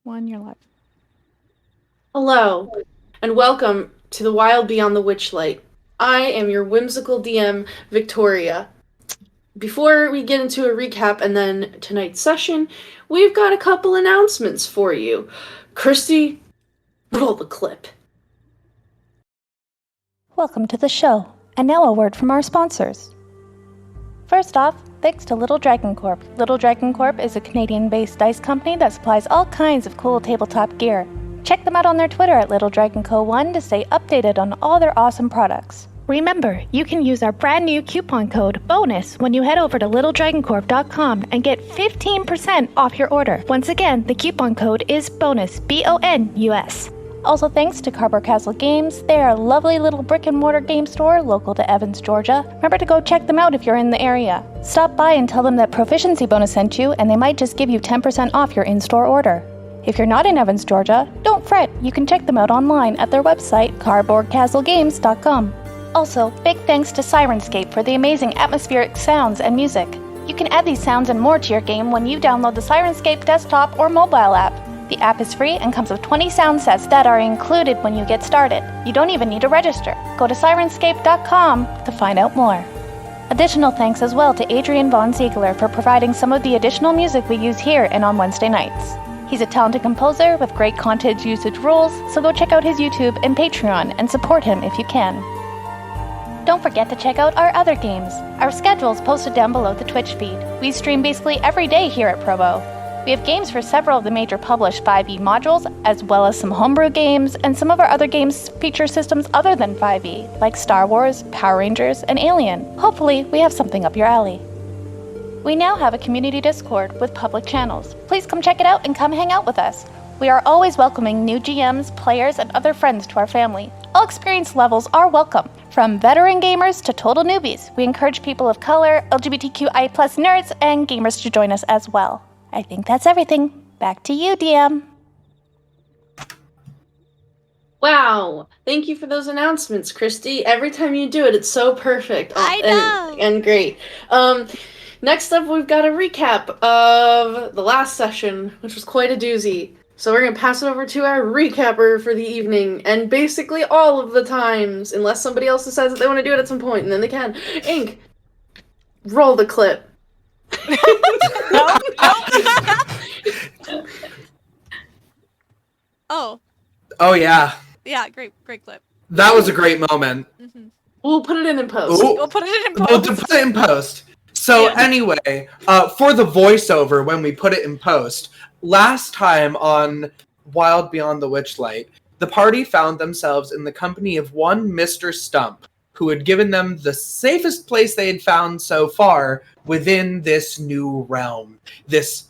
1, you're live. Hello, and welcome to the Wild Beyond the Witchlight. I am your whimsical DM, Victoria. Before we get into a recap and then tonight's session, we've got a couple announcements for you. Kristy, roll the clip. Welcome to the show, and now a word from our sponsors. First off, thanks to Little Dragon Corp. Little Dragon Corp is a Canadian-based dice company that supplies all kinds of cool tabletop gear. Check them out on their Twitter at LittleDragonCo1 to stay updated on all their awesome products. Remember, you can use our brand new coupon code BONUS when you head over to littledragoncorp.com and get 15% off your order. Once again, the coupon code is BONUS, BONUS. Also thanks to Cardboard Castle Games. They are a lovely little brick and mortar game store local to Evans, Georgia. Remember to go check them out if you're in the area. Stop by and tell them that Proficiency Bonus sent you, and they might just give you 10% off your in-store order. If you're not in Evans, Georgia, don't fret. You can check them out online at their website, cardboardcastlegames.com. Also, big thanks to Sirenscape for the amazing atmospheric sounds and music. You can add these sounds and more to your game when you download the Sirenscape desktop or mobile app. The app is free and comes with 20 sound sets that are included when you get started. You don't even need to register. Go to Sirenscape.com to find out more. Additional thanks as well to Adrian Von Ziegler for providing some of the additional music we use here and on Wednesday nights. He's a talented composer with great content usage rules, so go check out his YouTube and Patreon and support him if you can. Don't forget to check out our other games. Our schedule's posted down below the Twitch feed. We stream basically every day here at Provo. We have games for several of the major published 5e modules, as well as some homebrew games, and some of our other games feature systems other than 5e, like Star Wars, Power Rangers, and Alien. Hopefully, we have something up your alley. We now have a community Discord with public channels. Please come check it out and come hang out with us. We are always welcoming new GMs, players, and other friends to our family. All experience levels are welcome, from veteran gamers to total newbies. We encourage people of color, LGBTQI+ nerds, and gamers to join us as well. I think that's everything. Back to you, DM. Wow, thank you for those announcements, Kristy. Every time you do it, it's so perfect. I know! And great. Next up, we've got a recap of the last session, which was quite a doozy. So we're going to pass it over to our recapper for the evening, and basically all of the times, unless somebody else decides that they want to do it at some point, and then they can. Ink, roll the clip. Oh yeah. Yeah, great clip. That was a great moment. Mm-hmm. We'll put it in post. Ooh. We'll put it in We'll post. put it in post. So anyway, for the voiceover, when we put it in post, last time on Wild Beyond the Witchlight, the party found themselves in the company of one Mr. Stump, who had given them the safest place they had found so far within this new realm. This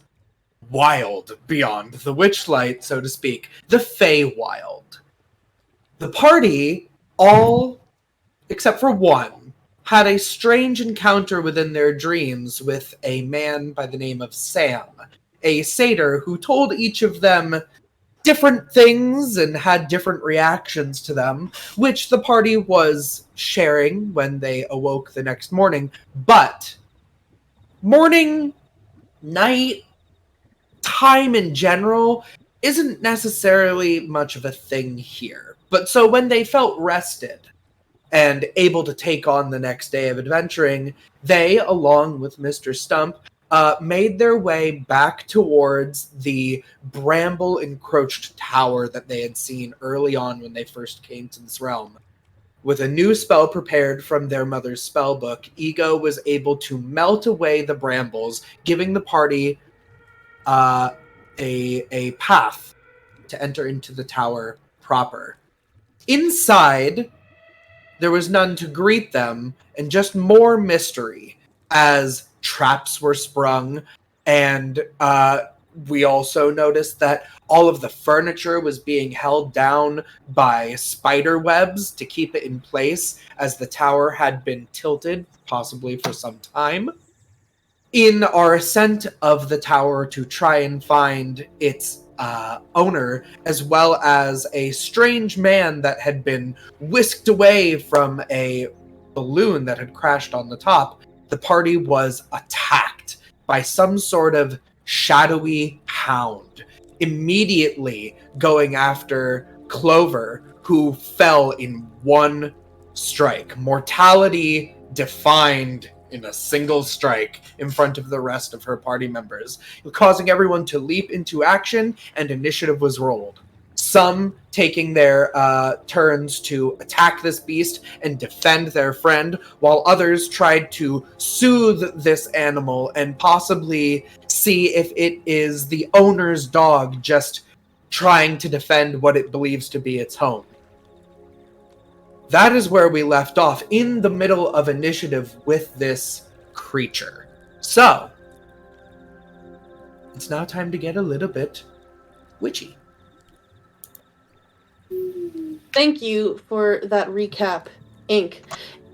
wild beyond the Witchlight, so to speak. The Feywild. The party, all except for one, had a strange encounter within their dreams with a man by the name of Sam, a satyr who told each of them different things and had different reactions to them, which the party was sharing when they awoke the next morning. But morning, night, time in general isn't necessarily much of a thing here. But so when they felt rested and able to take on the next day of adventuring, they, along with Mr. Stump, made their way back towards the bramble-encroached tower that they had seen early on when they first came to this realm. With a new spell prepared from their mother's spellbook, Ego was able to melt away the brambles, giving the party a path to enter into the tower proper. Inside, there was none to greet them, and just more mystery, as traps were sprung, and we also noticed that all of the furniture was being held down by spider webs to keep it in place, as the tower had been tilted, possibly for some time. In our ascent of the tower to try and find its owner, as well as a strange man that had been whisked away from a balloon that had crashed on the top, the party was attacked by some sort of shadowy hound. immediately going after Clover, who fell in one strike. Mortality defined in a single strike in front of the rest of her party members, causing everyone to leap into action, and initiative was rolled. Some taking their turns to attack this beast and defend their friend, while others tried to soothe this animal and possibly see if it is the owner's dog just trying to defend what it believes to be its home. That is where we left off, in the middle of initiative with this creature. So, it's now time to get a little bit witchy. Thank you for that recap, Ink.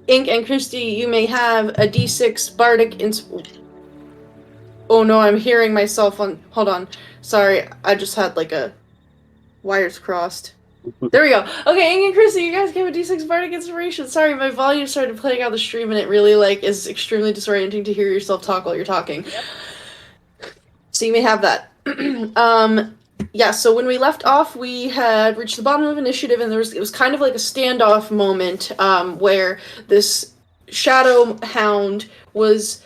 Ink and Kristy, you may have a D6 Bardic Oh no, I'm hearing myself on... Hold on. Sorry, I just had like a... wires crossed. There we go. Okay, Ink and Kristy, you guys gave a D6 Bardic Inspiration. Sorry, my volume started playing out the stream and it really like is extremely disorienting to hear yourself talk while you're talking. Yep. So you may have that. Yeah, so when we left off, we had reached the bottom of initiative, and it was kind of like a standoff moment, where this shadow hound was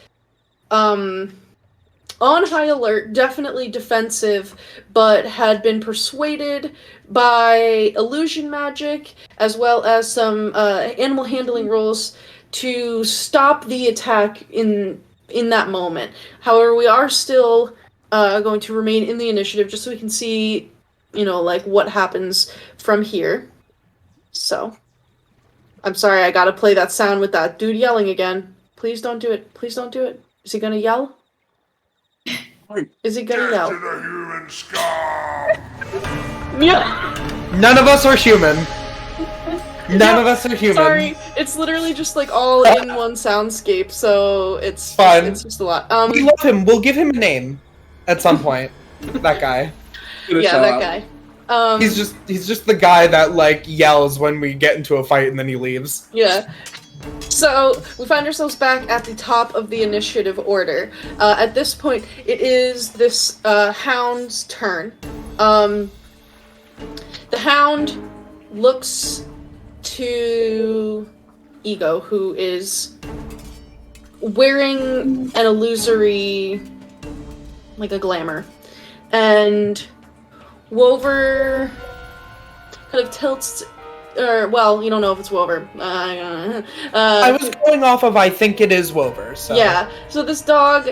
on high alert, definitely defensive, but had been persuaded by illusion magic as well as some animal handling rolls to stop the attack in that moment. However, we are still going to remain in the initiative just so we can see, like what happens from here. So, I'm sorry, I gotta play that sound with that dude yelling again. Please don't do it. Please don't do it. Is he gonna yell? Is he gonna yell? To the human scum! Yeah. None of us are human. None of us are human. Sorry, it's literally just like all in one soundscape, so it's fun. It's just a lot. We love him. We'll give him a name at some point. That guy. Yeah, that guy. He's just the guy that like yells when we get into a fight and then he leaves. Yeah. So we find ourselves back at the top of the initiative order. At this point, it is this hound's turn. The hound looks to Ego, who is wearing an illusory, like a glamour, and Wover kind of tilts. Well, you don't know if it's Wover. I was going off of I think it is Wover. So. Yeah. So this dog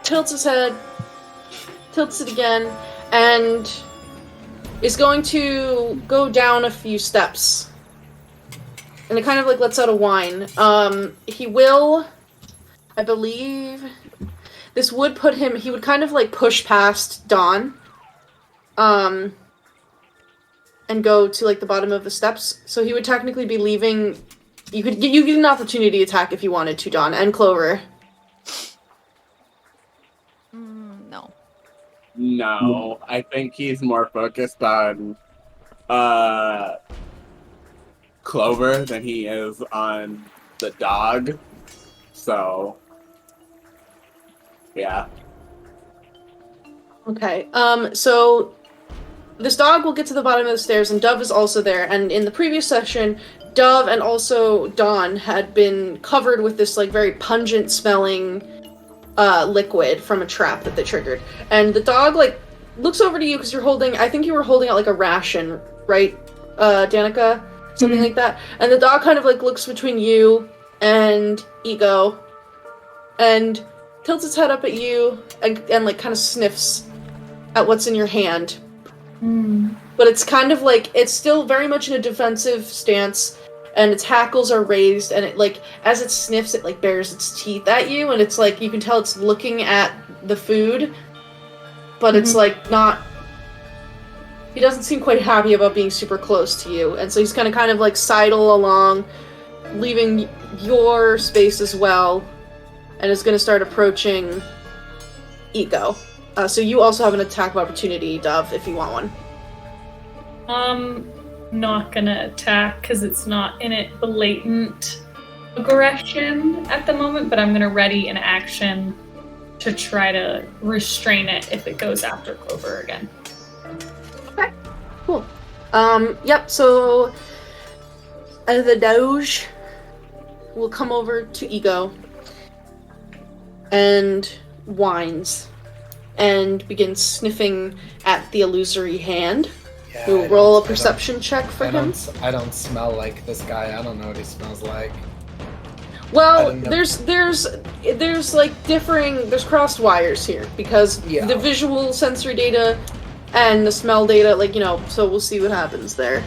tilts his head, tilts it again, and is going to go down a few steps. And it kind of like lets out a whine. He will, I believe, this would put him. He would kind of like push past Dawn. And go to like the bottom of the steps. So he would technically be leaving. You get an opportunity to attack if you wanted to, Dawn and Clover. No. No, I think he's more focused on Clover than he is on the dog. So, yeah. Okay. So this dog will get to the bottom of the stairs, and Dove is also there. And in the previous session, Dove and also Dawn had been covered with this like very pungent smelling liquid from a trap that they triggered. And the dog like looks over to you because you're holding. I think you were holding out like a ration, right, Danica, something like that. And the dog kind of like looks between you and Ego, and tilts its head up at you and like kind of sniffs at what's in your hand. But it's kind of like, it's still very much in a defensive stance, and its hackles are raised, and it like, as it sniffs, it like bares its teeth at you, and it's like, you can tell it's looking at the food, but it's like not, he doesn't seem quite happy about being super close to you, and so he's gonna kind of like sidle along, leaving your space as well, and is gonna start approaching Ego. So you also have an attack of opportunity, Dove, if you want one. Not gonna attack because it's not in it blatant aggression at the moment, but I'm gonna ready an action to try to restrain it if it goes after Clover again. Okay, cool. Yep, so the Doge will come over to Ego and whines and begins sniffing at the illusory hand. Yeah, We'll roll a perception check for him. I don't smell like this guy. I don't know what he smells like. Well, there's like there's crossed wires here because the visual sensory data and the smell data, like, so we'll see what happens there.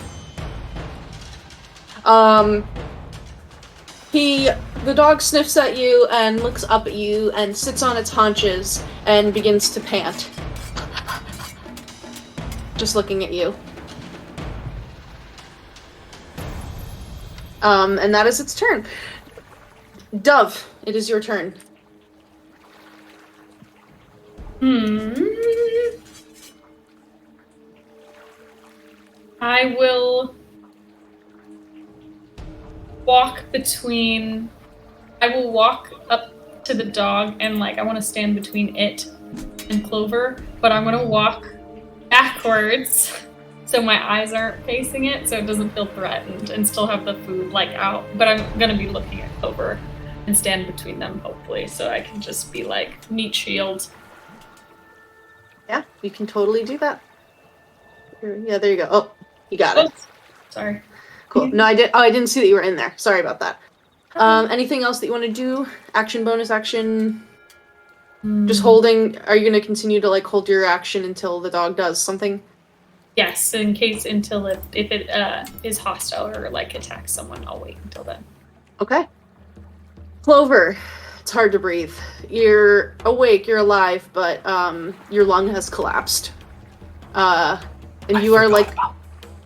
The dog sniffs at you and looks up at you and sits on its haunches and begins to pant. Just looking at you. And that is its turn. Dove, it is your turn. I will walk up to the dog and I want to stand between it and Clover, but I'm going to walk backwards so my eyes aren't facing it so it doesn't feel threatened and still have the food out, but I'm going to be looking at Clover and stand between them hopefully so I can just be meat shield. Yeah, you can totally do that. Yeah, there you go. Oh, you got it. Sorry. Cool. No, I didn't see that you were in there. Sorry about that. Anything else that you want to do? Action, bonus action? Just holding. Are you going to continue to hold your action until the dog does something? Yes, until if it is hostile or attacks someone, I'll wait until then. Okay. Clover, it's hard to breathe. You're awake, you're alive, but your lung has collapsed. And you are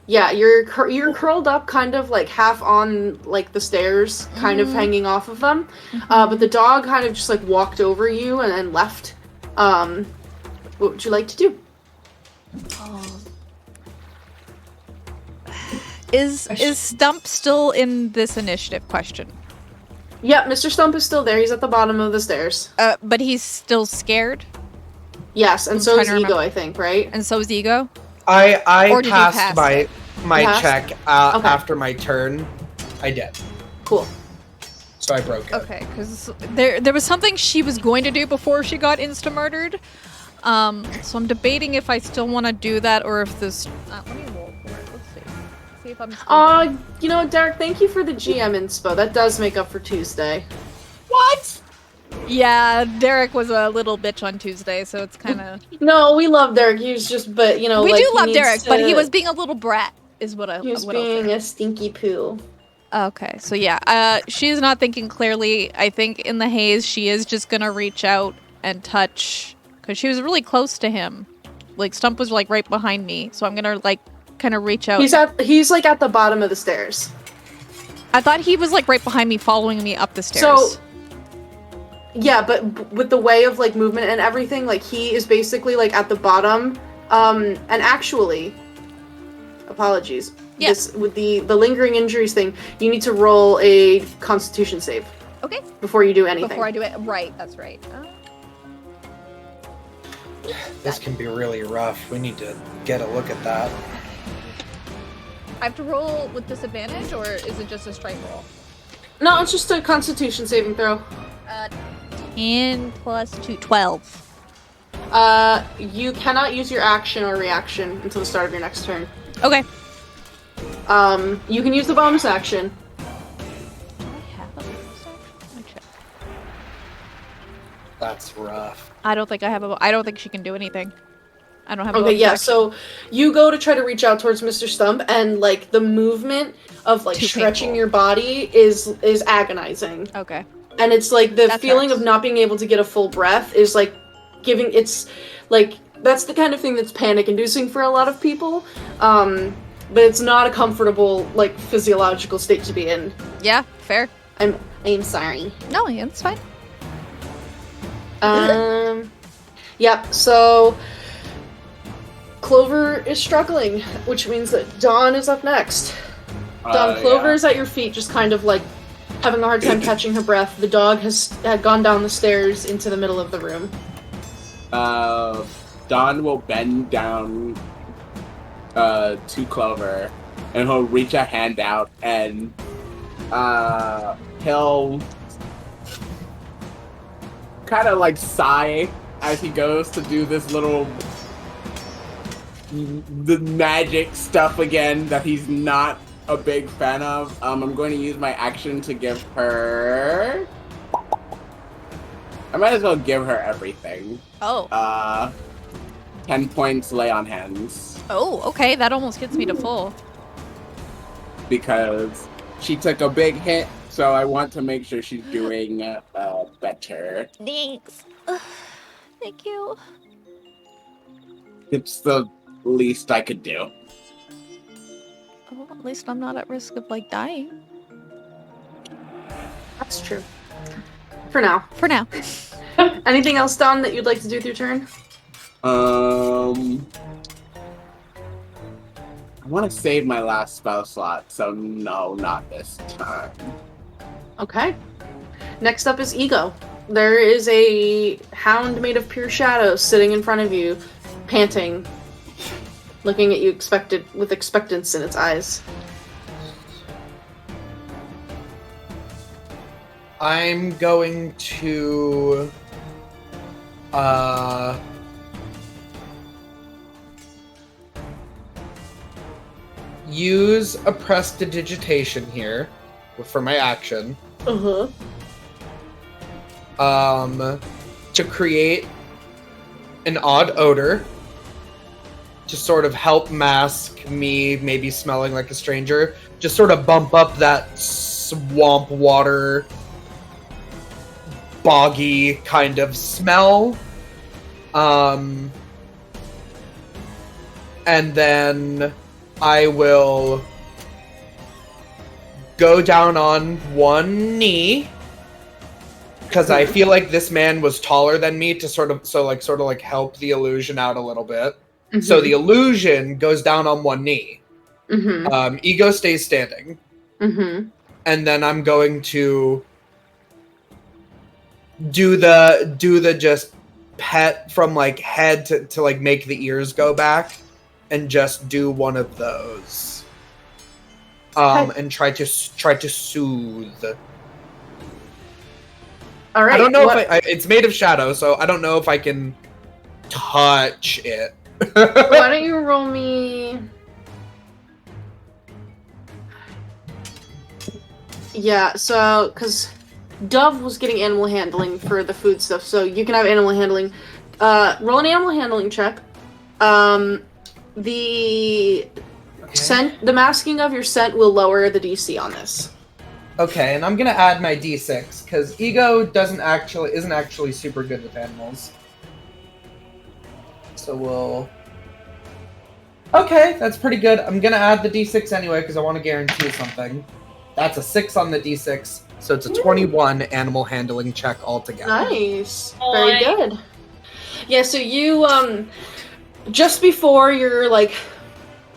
you're curled up kind of half on the stairs, kind of hanging off of them. But the dog kind of just walked over you and then left. What would you like to do? Is Stump still in this initiative question? Yep, Mr. Stump is still there. He's at the bottom of the stairs. But he's still scared? Yes, and so is Ego, I think, right? And so is Ego? I passed my check after my turn. I did. Cool. So I broke it. Okay, because there was something she was going to do before she got insta-murdered. So I'm debating if I still want to do that or if this... let me roll for it. Let's see. See if I'm... Derek, thank you for the GM inspo. That does make up for Tuesday. What? Yeah, Derek was a little bitch on Tuesday, so it's kind of... No, we love Derek. He was just, but, we do love Derek, but he was being a little brat, is what I... He was being a stinky poo. Okay, so yeah, she's not thinking clearly. I think in the haze, she is just gonna reach out and touch, because she was really close to him. Stump was, right behind me, so I'm gonna, kind of reach out. He's at the bottom of the stairs. I thought he was, right behind me, following me up the stairs. So... Yeah, but with the way of, movement and everything, he is basically, at the bottom. And actually... Apologies. Yeah. With the lingering injuries thing, you need to roll a Constitution save. Okay. Before you do anything. Before I do it. Right, that's right. This can be really rough. We need to get a look at that. I have to roll with disadvantage, or is it just a straight roll? No, it's just a Constitution saving throw. 10 plus 2, 12. You cannot use your action or reaction until the start of your next turn. Okay. You can use the bonus action. Do I have a bonus action? Let me check. That's rough. I don't think I have I don't think she can do anything. I don't have a Okay, bonus yeah, action. so you go to try to reach out towards Mr. Stump, and, the movement of, Too stretching painful. your body is agonizing. Okay. And it's, the That feeling sucks. of not being able to get a full breath is, giving... It's, that's the kind of thing that's panic-inducing for a lot of people. But it's not a comfortable, physiological state to be in. Yeah, fair. I'm sorry. No, yeah, it's fine. Yep, so... Clover is struggling, which means that Dawn is up next. Dawn, Clover is at your feet, just kind of, having a hard time catching her breath. The dog had gone down the stairs into the middle of the room. Don will bend down to Clover, and he'll reach a hand out, and he'll kind of like sigh as he goes to do this little the magic stuff again that he's not a big fan of. I'm going to use my action to give her. I might as well give her everything. Oh. 10 points lay on hands. Oh, okay. That almost gets me to full. Because she took a big hit, so I want to make sure she's doing better. Thanks. Thank you. It's the least I could do. Well, at least I'm not at risk of, like, dying. That's true. For now. For now. Anything else, Don, that you'd like to do with your turn? I want to save my last spell slot, so no, not this time. Okay. Next up is Ego. There is a hound made of pure shadow sitting in front of you, panting, looking at you with expectance in its eyes. I'm going to use a prestidigitation here for my action. Uh-huh. To create an odd odor to sort of help mask me maybe smelling like a stranger. Just sort of bump up that swamp water, boggy kind of smell. And then I will go down on one knee, because I feel like this man was taller than me to sort of help the illusion out a little bit. Mm-hmm. So the illusion goes down on one knee. Mm-hmm. Ego stays standing. Mm-hmm. And then I'm going to do the just pet from like head to like make the ears go back, and just do one of those. And try to soothe. All right. I don't know if it's made of shadow, so I don't know if I can touch it. Why don't you roll me? Yeah, so because Dove was getting animal handling for the food stuff, so you can have animal handling. Roll an animal handling check. The scent, the masking of your scent will lower the DC on this. Okay, and I'm gonna add my D6 because Ego isn't actually super good with animals. So we'll. Okay, that's pretty good. I'm gonna add the D6 anyway because I want to guarantee something. That's a 6 on the D6, so it's a 21 animal handling check altogether. Nice, very good. Yeah, so you just before you're like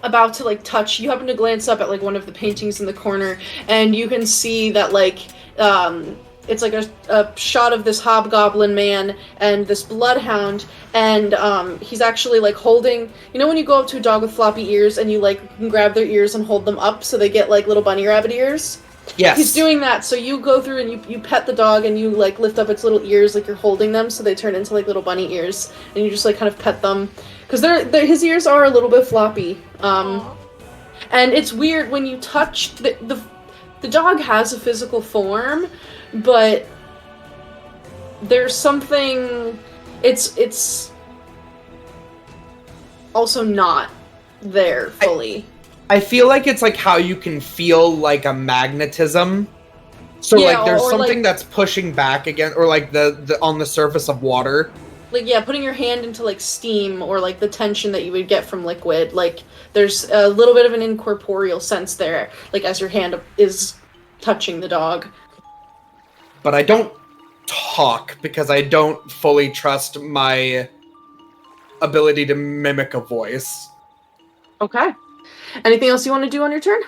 about to like touch, you happen to glance up at like one of the paintings in the corner, and you can see that like it's like a shot of this hobgoblin man and this bloodhound, and he's actually like holding, you know when you go up to a dog with floppy ears and you like can grab their ears and hold them up so they get like little bunny rabbit ears? Yes. He's doing that, so you go through and you pet the dog and you like lift up its little ears like you're holding them so they turn into like little bunny ears, and you just like kind of pet them because his ears are a little bit floppy. And it's weird when you touch the dog has a physical form, but there's something it's also not there fully. I feel like it's like how you can feel like a magnetism. So yeah, like there's something like, that's pushing back again, or like the on the surface of water. Like yeah, putting your hand into like steam or like the tension that you would get from liquid. Like there's a little bit of an incorporeal sense there, like as your hand is touching the dog. But I don't talk because I don't fully trust my ability to mimic a voice. Okay. Anything else you want to do on your turn?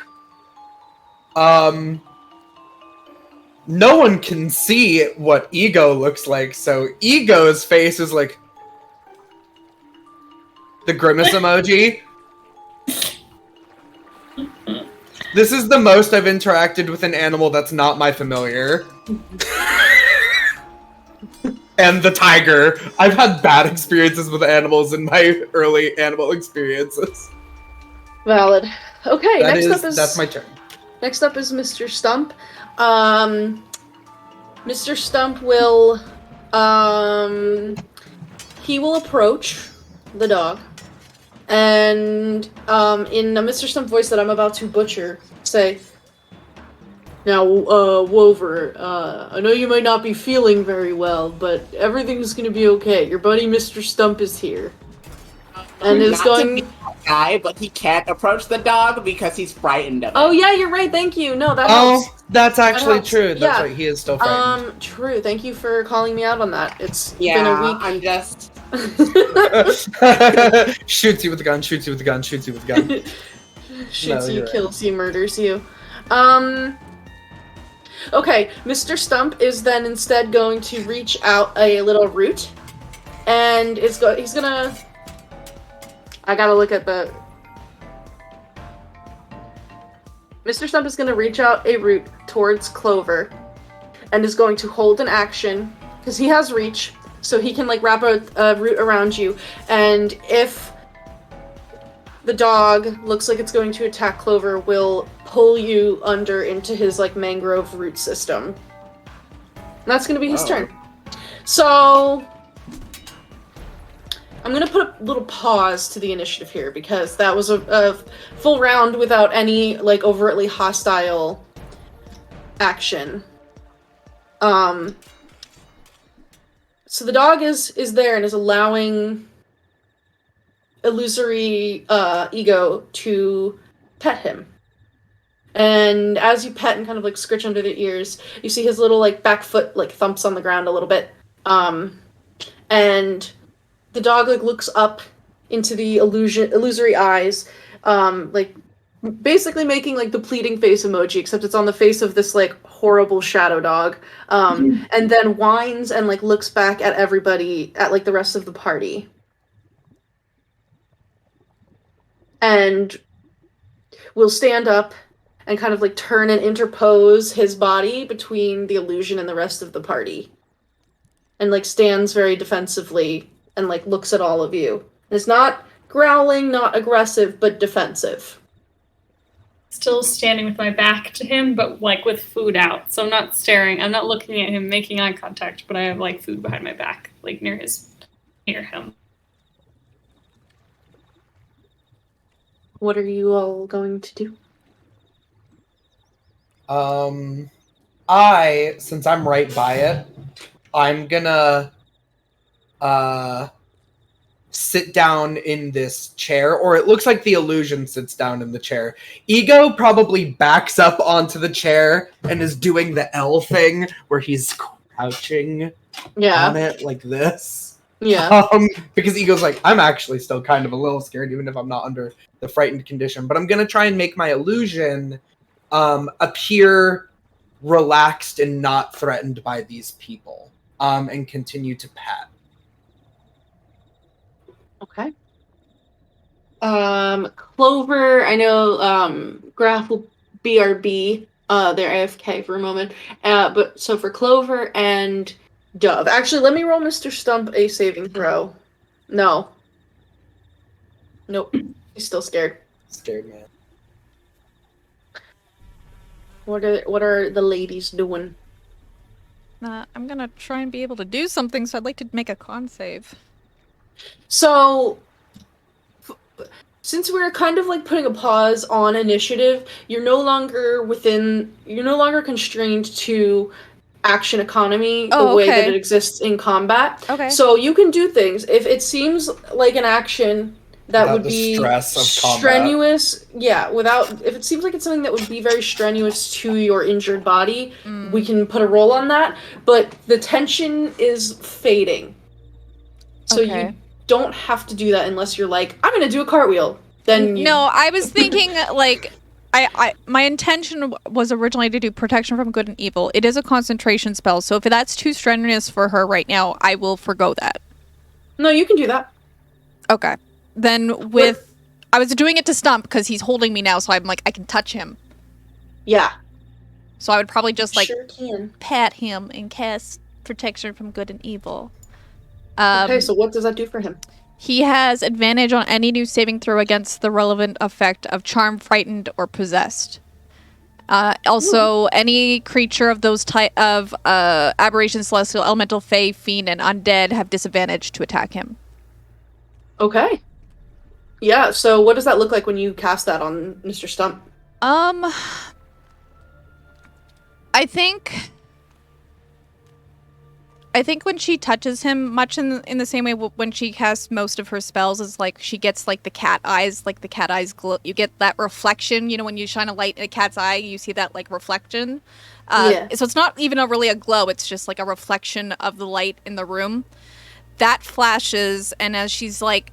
no one can see what Ego looks like, so Ego's face is like the grimace emoji. This is the most I've interacted with an animal that's not my familiar. And the tiger. I've had bad experiences with animals in my early animal experiences. Valid. Okay, That's my turn. Next up is Mr. Stump. Mr. Stump will he will approach the dog and in a Mr. Stump voice that I'm about to butcher, say, "Now, Wover, I know you might not be feeling very well, but everything's gonna be okay. Your buddy Mr. Stump is here. And is Not going... to be that guy, but he can't approach the dog because he's frightened of it. Oh yeah, you're right, thank you. No, that Oh, helps. that's actually helps. true. That's Yeah. right, he is still frightened. True. Thank you for calling me out on that. It's Yeah, been a week. I'm just... Shoots you with a gun, shoots you with a gun, shoots you with a gun. Shoots No, you, you're right. kills you, murders you. Okay, Mr. Stump is then instead going to reach out a little root, and he's gonna... I gotta look at the... Mr. Stump is gonna reach out a root towards Clover, and is going to hold an action, because he has reach, so he can, like, wrap a root around you, and if the dog looks like it's going to attack Clover, will pull you under into his, like, mangrove root system. And that's gonna be his turn. So... I'm gonna put a little pause to the initiative here, because that was a full round without any, like, overtly hostile action. So the dog is there and is allowing illusory Ego to pet him. And as you pet and kind of, like, scritch under the ears, you see his little, like, back foot, like, thumps on the ground a little bit. And the dog, like, looks up into the illusory eyes, like, basically making, like, the pleading face emoji, except it's on the face of this, like, horrible shadow dog, and then whines and, like, looks back at everybody, at, like, the rest of the party. And will stand up and kind of, like, turn and interpose his body between the illusion and the rest of the party. And, like, stands very defensively and, like, looks at all of you. It's not growling, not aggressive, but defensive. Still standing with my back to him, but, like, with food out. So I'm not staring. I'm not looking at him, making eye contact, but I have, like, food behind my back, like, near him. What are you all going to do? Since I'm right by it, I'm gonna sit down in this chair, or it looks like the illusion sits down in the chair. Ego probably backs up onto the chair and is doing the L thing where he's crouching on it like this. Yeah. Because Ego's like, I'm actually still kind of a little scared, even if I'm not under the frightened condition. But I'm gonna try and make my illusion appear relaxed and not threatened by these people, and continue to pet. Okay. Clover, I know Graph will BRB. They're AFK for a moment. But so for Clover and Dove. Actually, let me roll Mr. Stump a saving throw. No. Nope. He's still scared. Scared man. What are the ladies doing? I'm gonna try and be able to do something, so I'd like to make a con save. So, since we're kind of, like, putting a pause on initiative, you're no longer constrained to action economy the way that it exists in combat. Okay. So you can do things. If it seems like an action that Without would the be stress of combat. strenuous, if it seems like it's something that would be very strenuous to your injured body, we can put a roll on that, but the tension is fading. So you don't have to do that unless you're like, I'm gonna do a cartwheel. Then you... No, I was thinking, like, my intention was originally to do protection from good and evil. It is a concentration spell, so if that's too strenuous for her right now, I will forgo that. No, you can do that. Okay. Then I was doing it to Stump because he's holding me now, so I'm like, I can touch him. Yeah. So I would probably just like Sure can. pat him and cast protection from good and evil. Okay, so what does that do for him? He has advantage on any new saving throw against the relevant effect of charm, frightened, or possessed. Also, any creature of those type of aberration, celestial, elemental, fey, fiend, and undead have disadvantage to attack him. Okay. Yeah, so what does that look like when you cast that on Mr. Stump? I think when she touches him, much in the same way when she casts most of her spells, is like she gets like the cat eyes glow. You get that reflection, when you shine a light in a cat's eye, you see that like reflection. So it's not even really a glow, it's just like a reflection of the light in the room. That flashes, and as she's like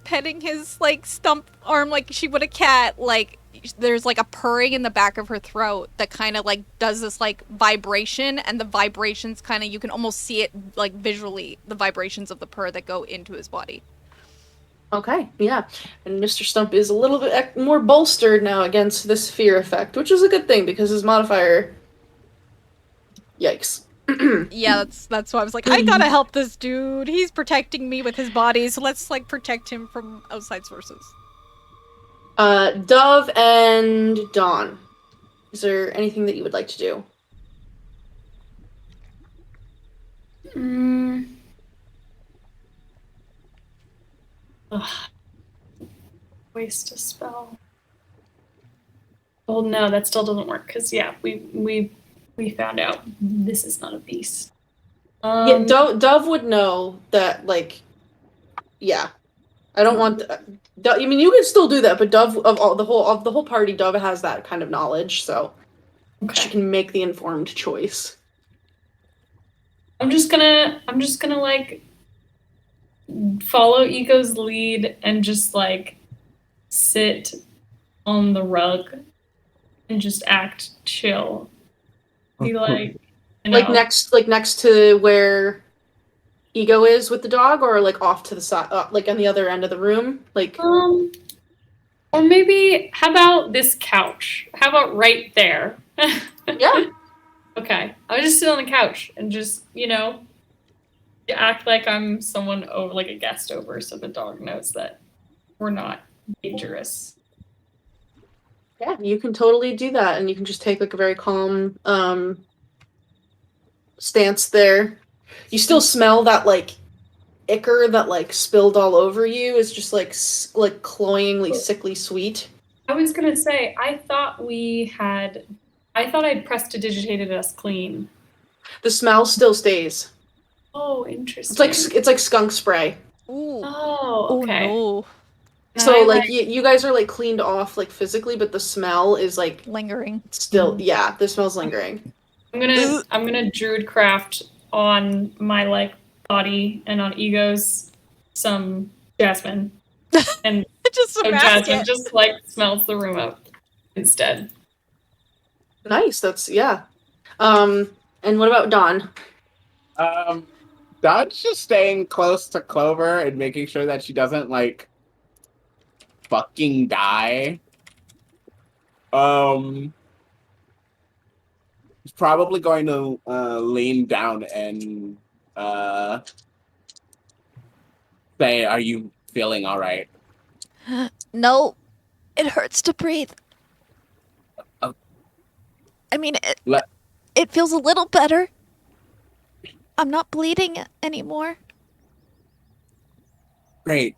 petting his like stump arm like she would a cat, like there's like a purring in the back of her throat that kind of like does this like vibration, and the vibrations kind of, you can almost see it like visually, the vibrations of the purr that go into his body. Okay, yeah. And Mr. Stump is a little bit more bolstered now against this fear effect, which is a good thing because his modifier... Yikes. Yeah, that's why I was like, I gotta help this dude. He's protecting me with his body, so let's like protect him from outside sources. Dove and Dawn. Is there anything that you would like to do? Waste a spell. Well, no, that still doesn't work because we found out this is not a beast. Yeah, Dove would know that. Like, yeah, I don't want. I mean, you can still do that, but Dove of the whole party, Dove has that kind of knowledge, so she can make the informed choice. I'm just gonna like follow Ego's lead and just like sit on the rug and just act chill. Be like, like next to where Ego is with the dog, or like off to the side, like on the other end of the room, like. Or maybe, how about this couch? How about right there? Yeah. Okay. I'll just sit on the couch and just, act like I'm someone over, like a guest over, so the dog knows that we're not dangerous. Yeah, you can totally do that, and you can just take like a very calm stance there. You still smell that like ichor that like spilled all over you. Is just like cloyingly sickly sweet. I was gonna say, I thought I'd prestidigitated us clean. The smell still stays. Oh, interesting. It's like skunk spray. Ooh. Oh, okay. Oh, no. So like you guys are like cleaned off like physically, but the smell is like Lingering. Still, yeah, the smell's lingering. I'm gonna Druidcraft on my like body and on Ego's some jasmine, and just so jasmine just like smells the room up instead. Nice. That's yeah. And what about Dawn? Dawn's just staying close to Clover and making sure that she doesn't like fucking die. He's probably going to lean down and say, "Are you feeling all right?" No, it hurts to breathe. I mean, it feels a little better. I'm not bleeding anymore. Great.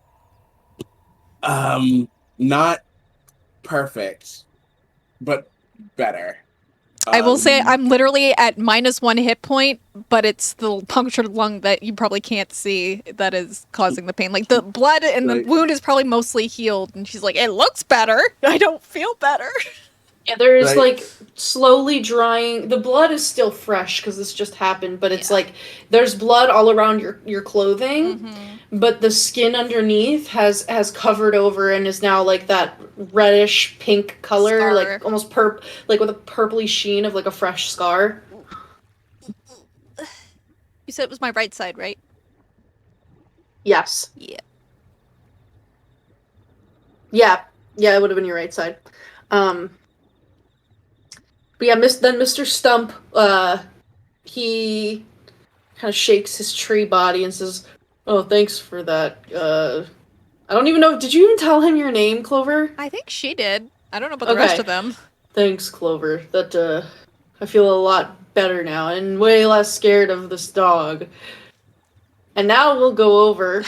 Not perfect, but better. I will say I'm literally at -1 hit point, but it's the punctured lung that you probably can't see that is causing the pain. Like the blood and the wound is probably mostly healed, and she's like, "It looks better. I don't feel better." Yeah, there's Right. like slowly drying. The blood is still fresh because this just happened, but it's like there's blood all around your clothing, but the skin underneath has covered over and is now like that reddish pink color, Scar. like almost like with a purpley sheen of like a fresh scar. You said it was my right side, right? Yes. Yeah. Yeah, it would have been your right side. But yeah, then Mr. Stump, he kind of shakes his tree body and says, "Oh, thanks for that. I don't even know. Did you even tell him your name, Clover?" I think she did. I don't know about the rest of them. Thanks, Clover. That I feel a lot better now and way less scared of this dog. And now we'll go over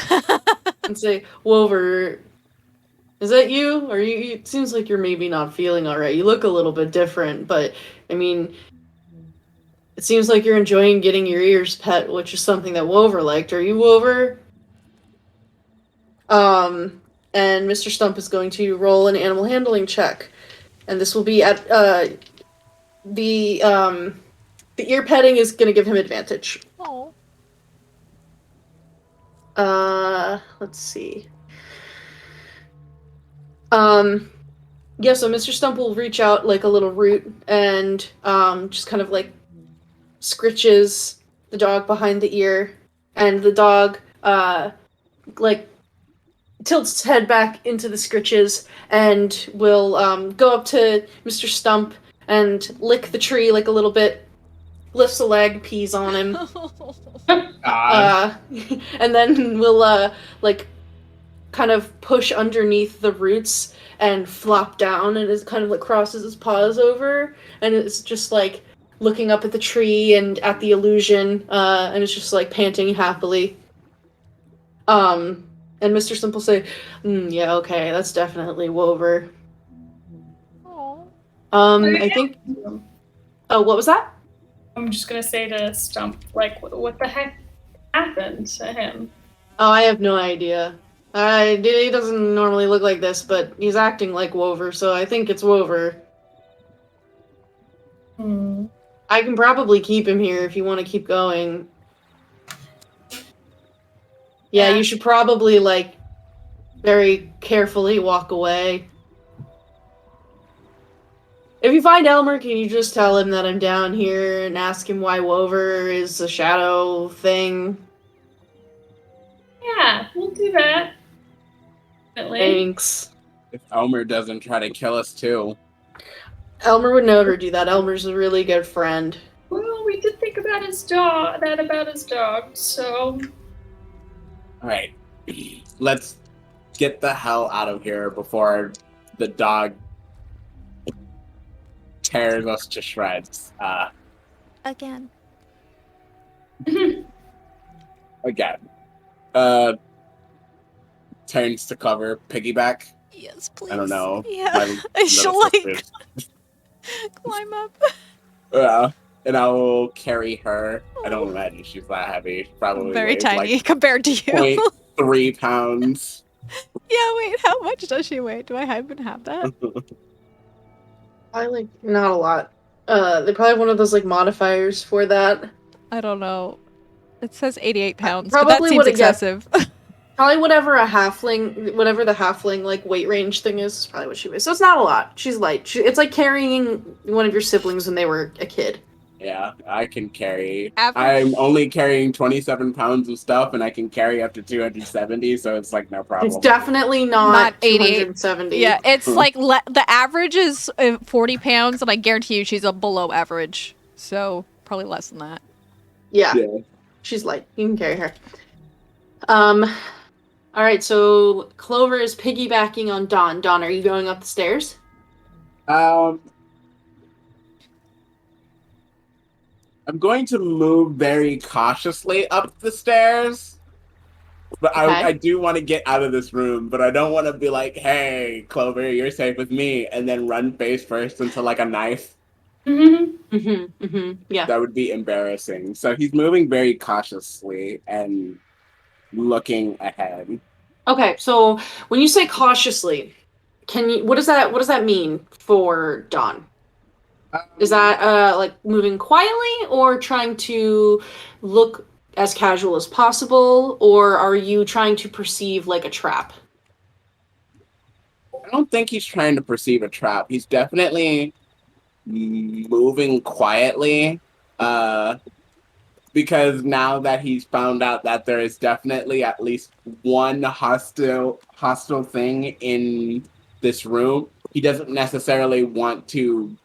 and say, Wover, is that you? Or you? It seems like you're maybe not feeling all right. You look a little bit different, but I mean, it seems like you're enjoying getting your ears pet, which is something that Wover liked. Are you Wover? And Mr. Stump is going to roll an animal handling check, and this will be at the ear petting is going to give him advantage. Oh. Let's see. Yeah, so Mr. Stump will reach out like a little root and just kind of like scritches the dog behind the ear, and the dog like tilts its head back into the scritches and will go up to Mr. Stump and lick the tree like a little bit, lifts a leg, pees on him. And then we'll like kind of push underneath the roots and flop down, and it kind of like crosses his paws over, and it's just like looking up at the tree and at the illusion, and it's just like panting happily. And Mr. Stump will say, yeah, okay, that's definitely Wover. I think. Oh, what was that? I'm just gonna say to Stump, like, what the heck happened to him? Oh, I have no idea. He doesn't normally look like this, but he's acting like Wover, so I think it's Wover. I can probably keep him here if you want to keep going. Yeah, you should probably, like, very carefully walk away. If you find Elmer, can you just tell him that I'm down here and ask him why Wover is a shadow thing? Yeah, we'll do that. Definitely. Thanks. If Elmer doesn't try to kill us too. Elmer would never do that. Elmer's a really good friend. Well, we did think about his dog, so... Alright. Let's get the hell out of here before the dog tears us to shreds. Again. Again. Turns to Clover, piggyback. Yes, please. I don't know. Yeah. I shall, like, climb up. Yeah. And I will carry her. I don't imagine she's that heavy. Probably Very weighs, tiny like, compared to you. 0.3 pounds. Yeah, wait, how much does she weigh? Do I even have that? I like not a lot. They probably have one of those like modifiers for that. I don't know. It says 88 pounds, Probably but that seems excessive. Probably whatever the halfling like weight range thing is probably what she weighs. So it's not a lot. She's light. It's like carrying one of your siblings when they were a kid. Yeah, I can carry. Average. I'm only carrying 27 pounds of stuff, and I can carry up to 270, so it's like no problem. It's definitely not 88. 270. Yeah, it's like the average is 40 pounds, and I guarantee you she's a below average. So probably less than that. Yeah. She's light. You can carry her. All right, so Clover is piggybacking on Dawn. Dawn, are you going up the stairs? I'm going to move very cautiously up the stairs. But Okay. I do want to get out of this room, but I don't want to be like, hey, Clover, you're safe with me, and then run face first into like a knife. Yeah. That would be embarrassing. So he's moving very cautiously and looking ahead. Okay, so when you say cautiously, what does that mean for Dawn? Is that like moving quietly or trying to look as casual as possible, or are you trying to perceive like a trap? I don't think he's trying to perceive a trap. He's definitely moving quietly. Because now that he's found out that there is definitely at least one hostile thing in this room, he doesn't necessarily want to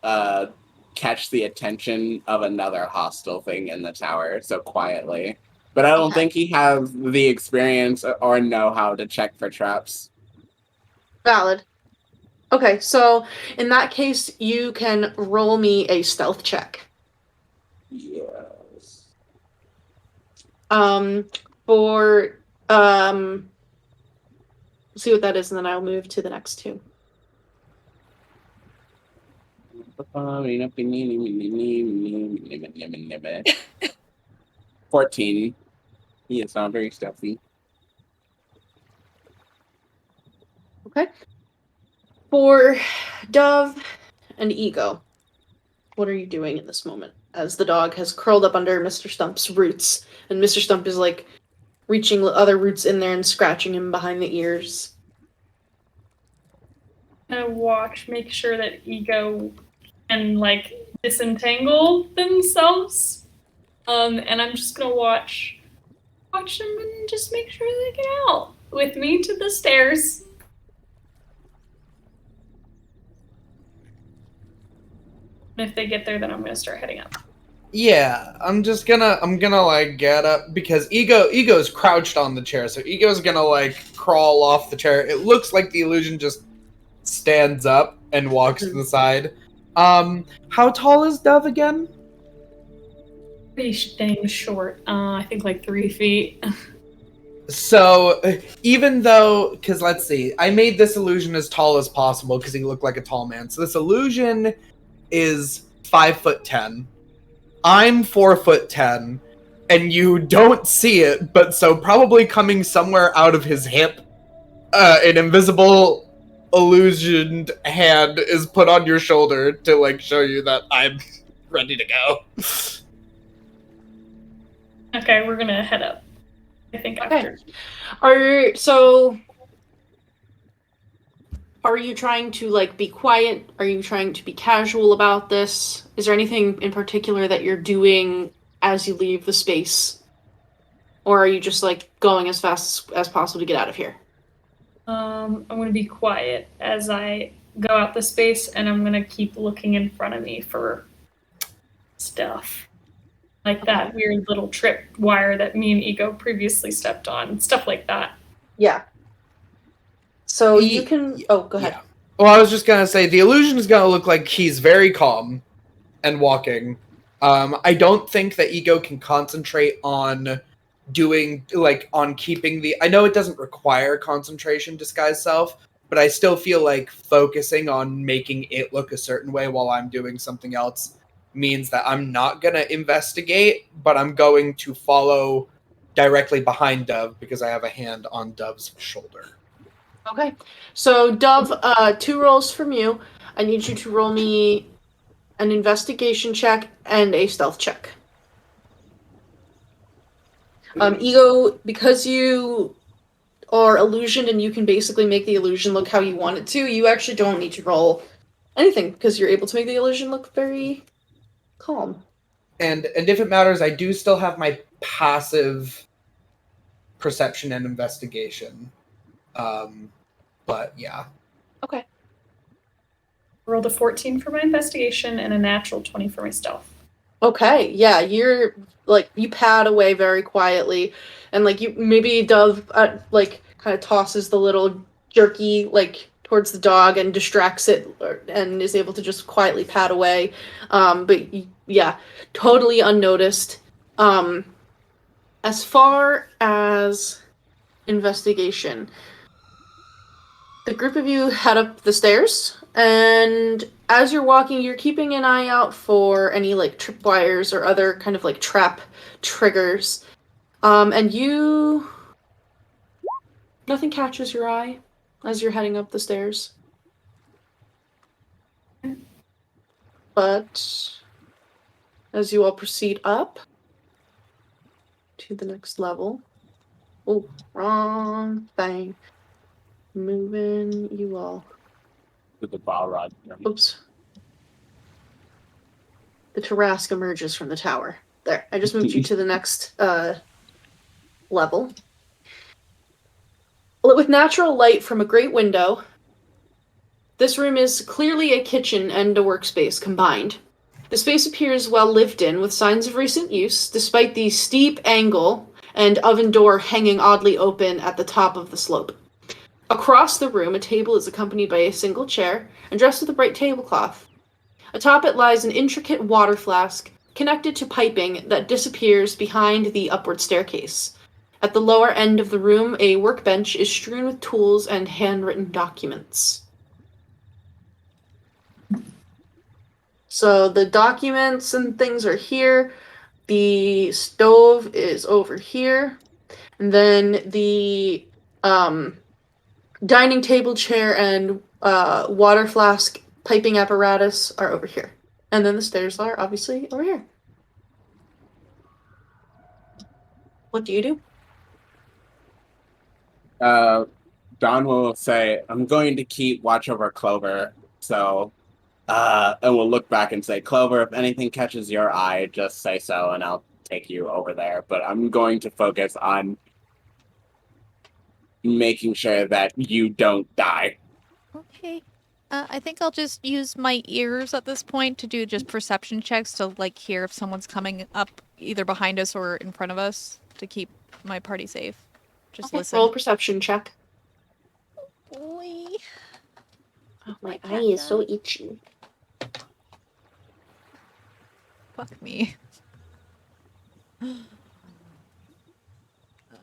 catch the attention of another hostile thing in the tower so quietly. But I don't Okay. think he has the experience or know-how to check for traps. Valid. Okay, so in that case, you can roll me a stealth check. Yes. For see what that is, and then I'll move to the next two. 14. He is not very stealthy. Okay. For Dove and Ego, what are you doing in this moment? As the dog has curled up under Mr. Stump's roots, and Mr. Stump is like reaching other roots in there and scratching him behind the ears. I'm gonna watch, make sure that Ego can like disentangle themselves. And I'm just gonna watch them and just make sure they get out with me to the stairs. And if they get there, then I'm gonna start heading up. Yeah, I'm gonna like get up because Ego's crouched on the chair, so Ego's gonna like crawl off the chair. It looks like the illusion just stands up and walks to the side. How tall is Dove again? Pretty dang short. I think like 3 feet. So even though, because let's see, I made this illusion as tall as possible because he looked like a tall man. So this illusion is 5'10". I'm 4'10", and you don't see it, but so probably coming somewhere out of his hip, an invisible illusioned hand is put on your shoulder to like show you that I'm ready to go. Okay, we're gonna head up. I think after. Are you trying to like be quiet? Are you trying to be casual about this? Is there anything in particular that you're doing as you leave the space? Or are you just like going as fast as possible to get out of here? I'm gonna be quiet as I go out the space, and I'm gonna keep looking in front of me for stuff. Like that weird little trip wire that me and Ego previously stepped on. Stuff like that. Yeah. So you can... Oh, go ahead. Yeah. Well, I was just gonna say, the illusion is gonna look like he's very calm and walking. I don't think that Ego can concentrate on doing, like, on keeping the... I know it doesn't require concentration, disguise self, but I still feel like focusing on making it look a certain way while I'm doing something else means that I'm not gonna investigate, but I'm going to follow directly behind Dove because I have a hand on Dove's shoulder. Okay. So, Dove, 2 rolls from you. I need you to roll me an investigation check and a stealth check. Ego, because you are illusioned and you can basically make the illusion look how you want it to, you actually don't need to roll anything because you're able to make the illusion look very calm. And if it matters, I do still have my passive perception and investigation. But yeah. I Okay. rolled a 14 for my investigation and a natural 20 for my stealth. Okay, yeah, you're like you pad away very quietly, and like you maybe Dove like kind of tosses the little jerky like towards the dog and distracts it, and is able to just quietly pad away. But yeah, totally unnoticed. As far as investigation, the group of you head up the stairs, and as you're walking, you're keeping an eye out for any like tripwires or other kind of like trap triggers. And nothing catches your eye as you're heading up the stairs. But as you all proceed up to the next level. Oh, wrong thing. Moving you all. With the Balrog. Oops. The Tarrasque emerges from the tower. There, I just moved you to the next level. Lit with natural light from a great window, this room is clearly a kitchen and a workspace combined. The space appears well lived in, with signs of recent use, despite the steep angle and oven door hanging oddly open at the top of the slope. Across the room, a table is accompanied by a single chair and dressed with a bright tablecloth. Atop it lies an intricate water flask connected to piping that disappears behind the upward staircase. At the lower end of the room, a workbench is strewn with tools and handwritten documents. So the documents and things are here. The stove is over here. And then the dining table, chair, and water flask piping apparatus are over here. And then the stairs are obviously over here. What do you do? Don will say, I'm going to keep watch over Clover. So, and we'll look back and say, Clover, if anything catches your eye, just say so and I'll take you over there. But I'm going to focus on making sure that you don't die. Okay. I think I'll just use my ears at this point to do just perception checks to like hear if someone's coming up either behind us or in front of us to keep my party safe. Just listen. Roll a perception check. Boy. Oh, my eye is so itchy. Fuck me.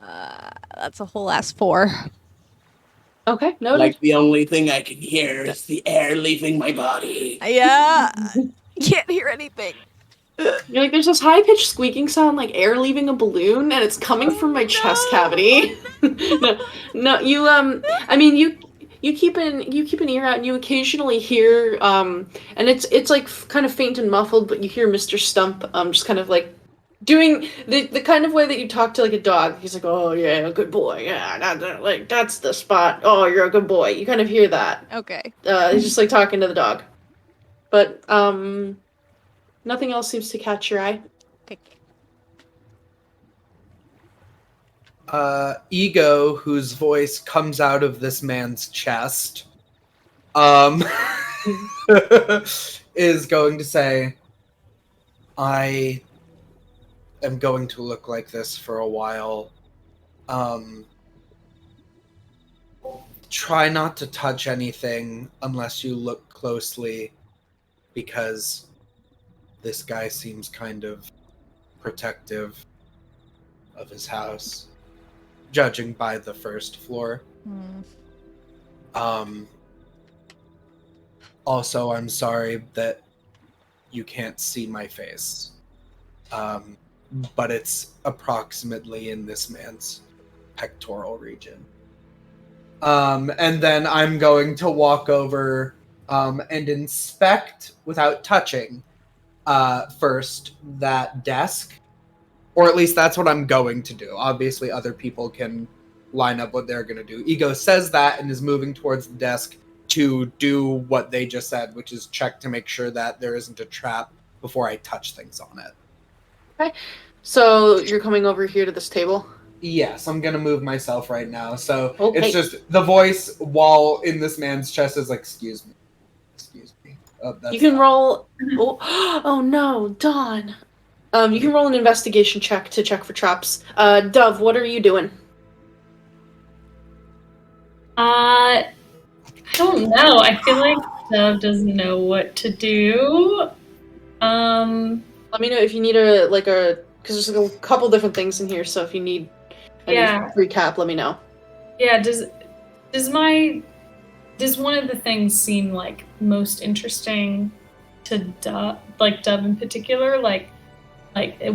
That's a whole ass 4. Okay, noted. Like the only thing I can hear is the air leaving my body. Yeah. Can't hear anything. You're like, there's this high-pitched squeaking sound like air leaving a balloon, and it's coming from my chest cavity. no, you I mean, you keep an ear out, and you occasionally hear and it's like kind of faint and muffled, but you hear Mr. Stump just kind of like doing the kind of way that you talk to like a dog. He's like, oh yeah, good boy, yeah, that's the spot. Oh, you're a good boy. You kind of hear that. Okay. He's just like talking to the dog, but nothing else seems to catch your eye. Okay. Ego, whose voice comes out of this man's chest, is going to say, I am going to look like this for a while. Try not to touch anything unless you look closely, because this guy seems kind of protective of his house, judging by the first floor. Also, I'm sorry that you can't see my face. But it's approximately in this man's pectoral region. And then I'm going to walk over and inspect, without touching, first that desk. Or at least that's what I'm going to do. Obviously, other people can line up what they're going to do. Ego says that and is moving towards the desk to do what they just said, which is check to make sure that there isn't a trap before I touch things on it. Okay. So you're coming over here to this table? Yes, I'm going to move myself right now. So Okay. It's just the voice while in this man's chest is like, excuse me. Excuse me. Oh, that's You can not- roll... Oh no, Dawn. You can roll an investigation check to check for traps. Dove, what are you doing? I don't know. I feel like Dove doesn't know what to do. Let me know if you need because there's like a couple different things in here, so if you need any recap, let me know. Yeah, does one of the things seem like most interesting to Dove in particular? Like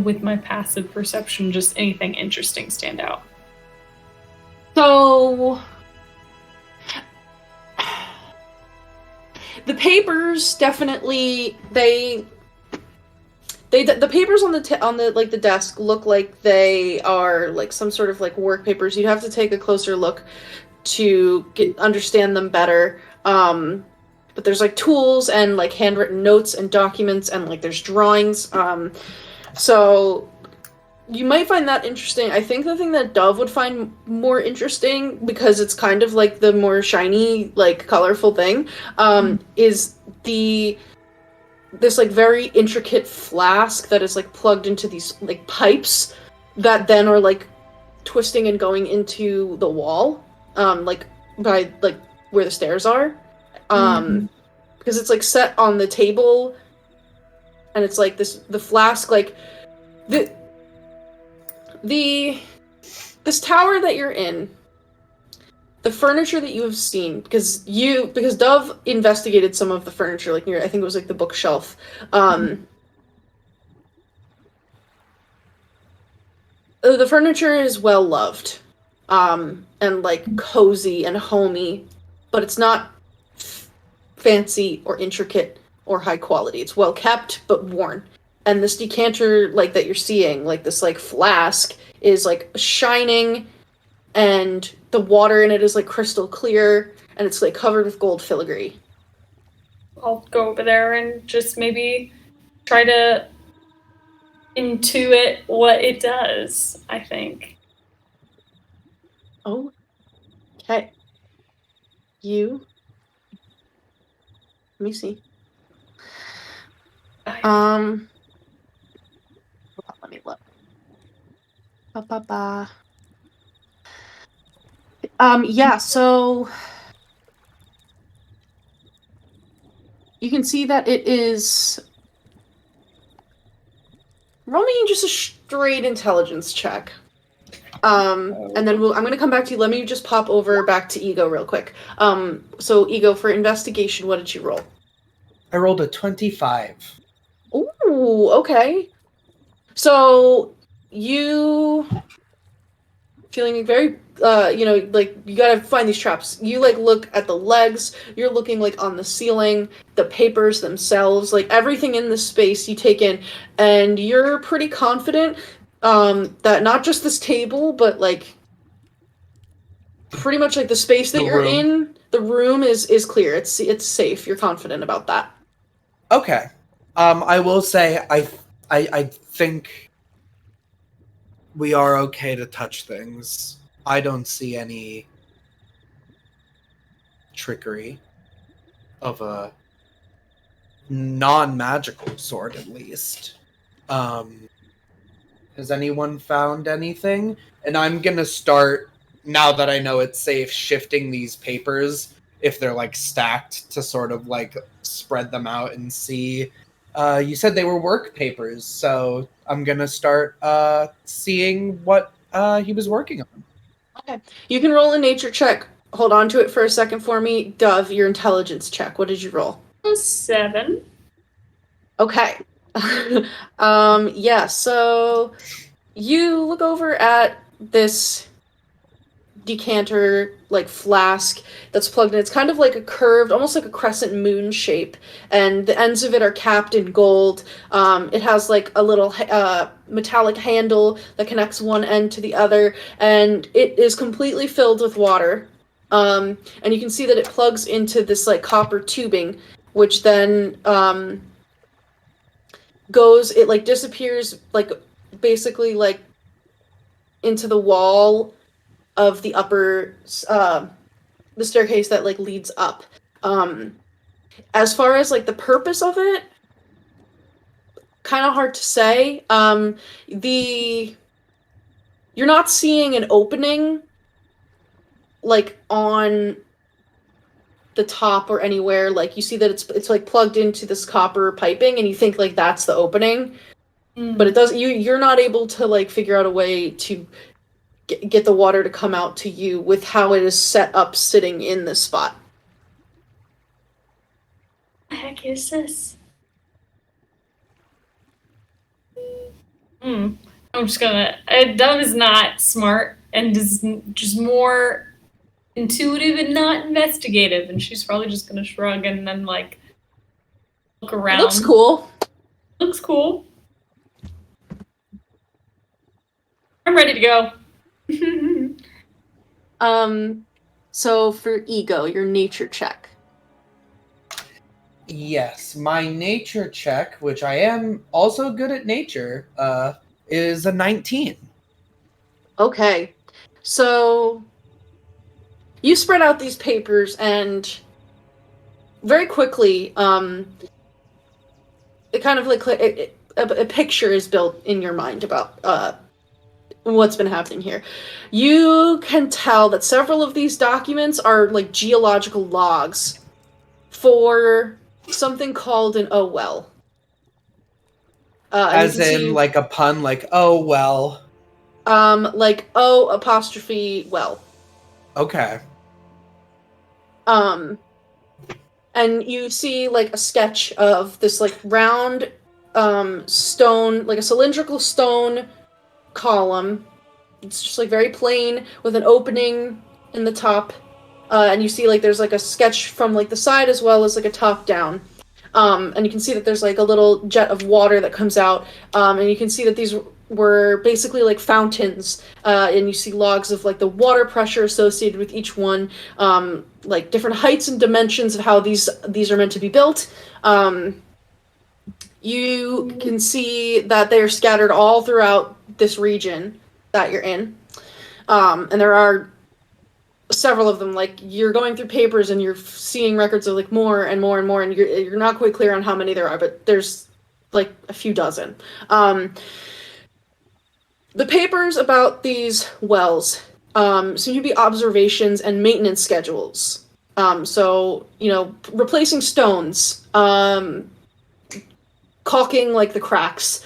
with my passive perception, just anything interesting stand out? So the papers definitely the papers on the like the desk look like they are like some sort of like work papers. You have to take a closer look to understand them better. But there's like tools and like handwritten notes and documents and like there's drawings. So you might find that interesting. I think the thing that Dove would find more interesting, because it's kind of like the more shiny, like colorful thing, is this like very intricate flask that is like plugged into these like pipes that then are like twisting and going into the wall, like by like where the stairs are, because it's like set on the table, and it's like the flask like this tower that you're in, the furniture that you have seen, because Dove investigated some of the furniture, like near, I think it was like the bookshelf. The furniture is well loved, and like cozy and homey, but it's not fancy or intricate or high quality. It's well kept but worn. And this decanter, like that you're seeing, like this like flask, is like shining, and the water in it is like crystal clear, and it's like covered with gold filigree. I'll go over there and just maybe try to intuit what it does, I think. Oh. Okay. Let me see. Let me look. Yeah, so you can see that it is. Roll me just a straight intelligence check. And then I'm gonna come back to you. Let me just pop over back to Ego real quick. So Ego, for investigation, what did you roll? I rolled a 25. Ooh, okay. So you feeling very like you gotta find these traps. You like look at the legs, you're looking like on the ceiling, the papers themselves, like everything in this space you take in, and you're pretty confident that not just this table, but like pretty much like the space that you're in, the room is clear. It's safe. You're confident about that. Okay. I will say I think we are okay to touch things. I don't see any trickery of a non-magical sort, at least. Has anyone found anything? And I'm gonna start, now that I know it's safe, shifting these papers if they're like stacked to sort of like spread them out and see. You said they were work papers, so I'm gonna start seeing what he was working on. Okay. You can roll a nature check. Hold on to it for a second for me. Dove, your intelligence check. What did you roll? 7. Okay. Yeah, so you look over at this decanter, like flask that's plugged in. It's kind of like a curved, almost like a crescent moon shape, and the ends of it are capped in gold. It has like a little metallic handle that connects one end to the other, and it is completely filled with water. And you can see that it plugs into this like copper tubing, which then it like disappears, like basically like into the wall of the upper the staircase that like leads up. As far as like the purpose of it, kind of hard to say. You're not seeing an opening like on the top or anywhere. Like you see that it's like plugged into this copper piping, and you think like that's the opening, but it doesn't. You're not able to like figure out a way to get the water to come out to you with how it is set up sitting in this spot. What the heck is this? I'm just gonna. Dove is not smart and is just more intuitive and not investigative, and she's probably just gonna shrug and then like look around. Looks cool. Looks cool. I'm ready to go. So for ego, your nature check. Yes, my nature check, which I am also good at nature, is a 19. Okay. So you spread out these papers and very quickly, it kind of like a picture is built in your mind about what's been happening here. You can tell that several of these documents are like geological logs for something called an oh well. As in, like a pun, like, oh, well. Like oh apostrophe well. Okay. And you see like a sketch of this like round stone, like a cylindrical stone column. It's just like very plain with an opening in the top. And you see like there's like a sketch from like the side as well as like a top down. And you can see that there's like a little jet of water that comes out. And you can see that these were basically like fountains. And you see logs of like the water pressure associated with each one. Like different heights and dimensions of how these are meant to be built. You can see that they are scattered all throughout this region that you're in. And there are several of them. Like you're going through papers and you're seeing records of like more and more and more, and you're not quite clear on how many there are, but there's like a few dozen. The papers about these wells seem to be observations and maintenance schedules. So, you know, replacing stones, caulking like the cracks,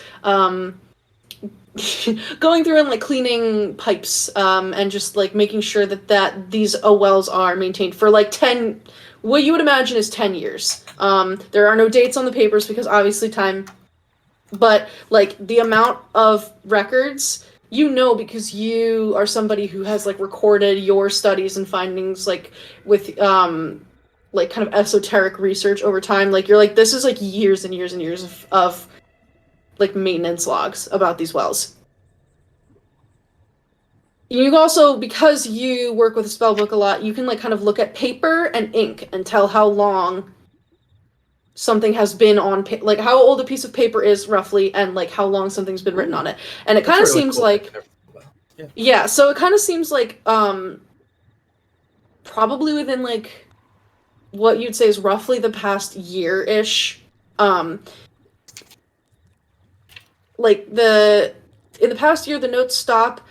going through and like cleaning pipes, and just like making sure that these wells are maintained for like 10, what you would imagine is 10 years. There are no dates on the papers because obviously time, but like the amount of records, you know, because you are somebody who has like recorded your studies and findings like with like kind of esoteric research over time. Like you're like, this is like years and years and years of like maintenance logs about these wells. You also, because you work with a spell book a lot, you can like kind of look at paper and ink and tell how long something has been on like how old a piece of paper is roughly, and like how long something's been written on it. And it kind of seems like yeah, so it kind of seems like probably within like what you'd say is roughly the past year-ish. Like in the past year, the notes stop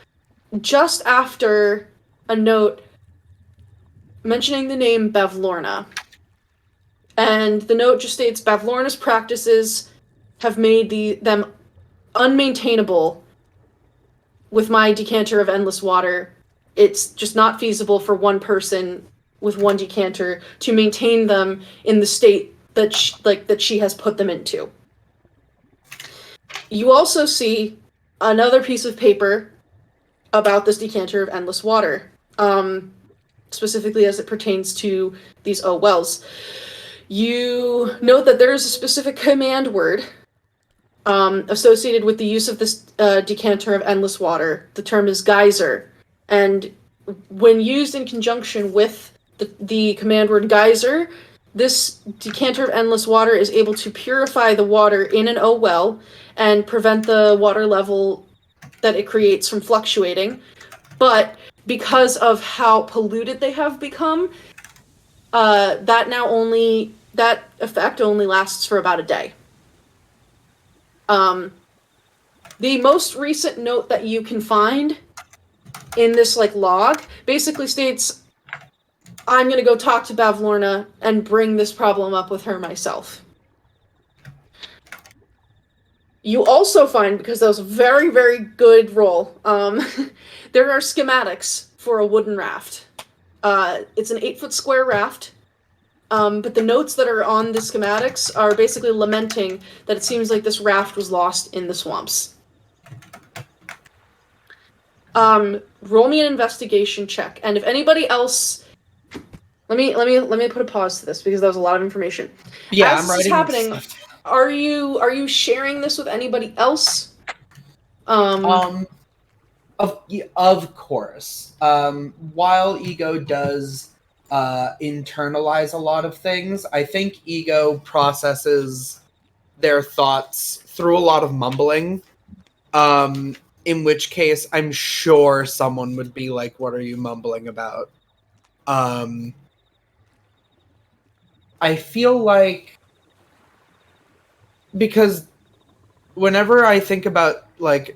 just after a note mentioning the name Bavlorna. And the note just states, Bavlorna's practices have made them unmaintainable with my decanter of endless water. It's just not feasible for one person with one decanter to maintain them in the state that she has put them into. You also see another piece of paper about this decanter of endless water, specifically as it pertains to these wells. You note that there is a specific command word associated with the use of this decanter of endless water. The term is geyser, and when used in conjunction with the command word geyser, this decanter of endless water is able to purify the water in an well and prevent the water level that it creates from fluctuating. But because of how polluted they have become, that effect only lasts for about a day. The most recent note that you can find in this like log basically states, I'm gonna go talk to Bavlorna and bring this problem up with her myself. You also find, because that was a very, very good roll, there are schematics for a wooden raft. It's an 8-foot square raft, but the notes that are on the schematics are basically lamenting that it seems like this raft was lost in the swamps. Roll me an investigation check, and if anybody else Let me put a pause to this because that was a lot of information. Yeah, As I'm this is writing happening, stuff are you sharing this with anybody else? down. Of course. While ego does internalize a lot of things, I think ego processes their thoughts through a lot of mumbling. In which case, I'm sure someone would be like, "What are you mumbling about?" I feel like because whenever I think about like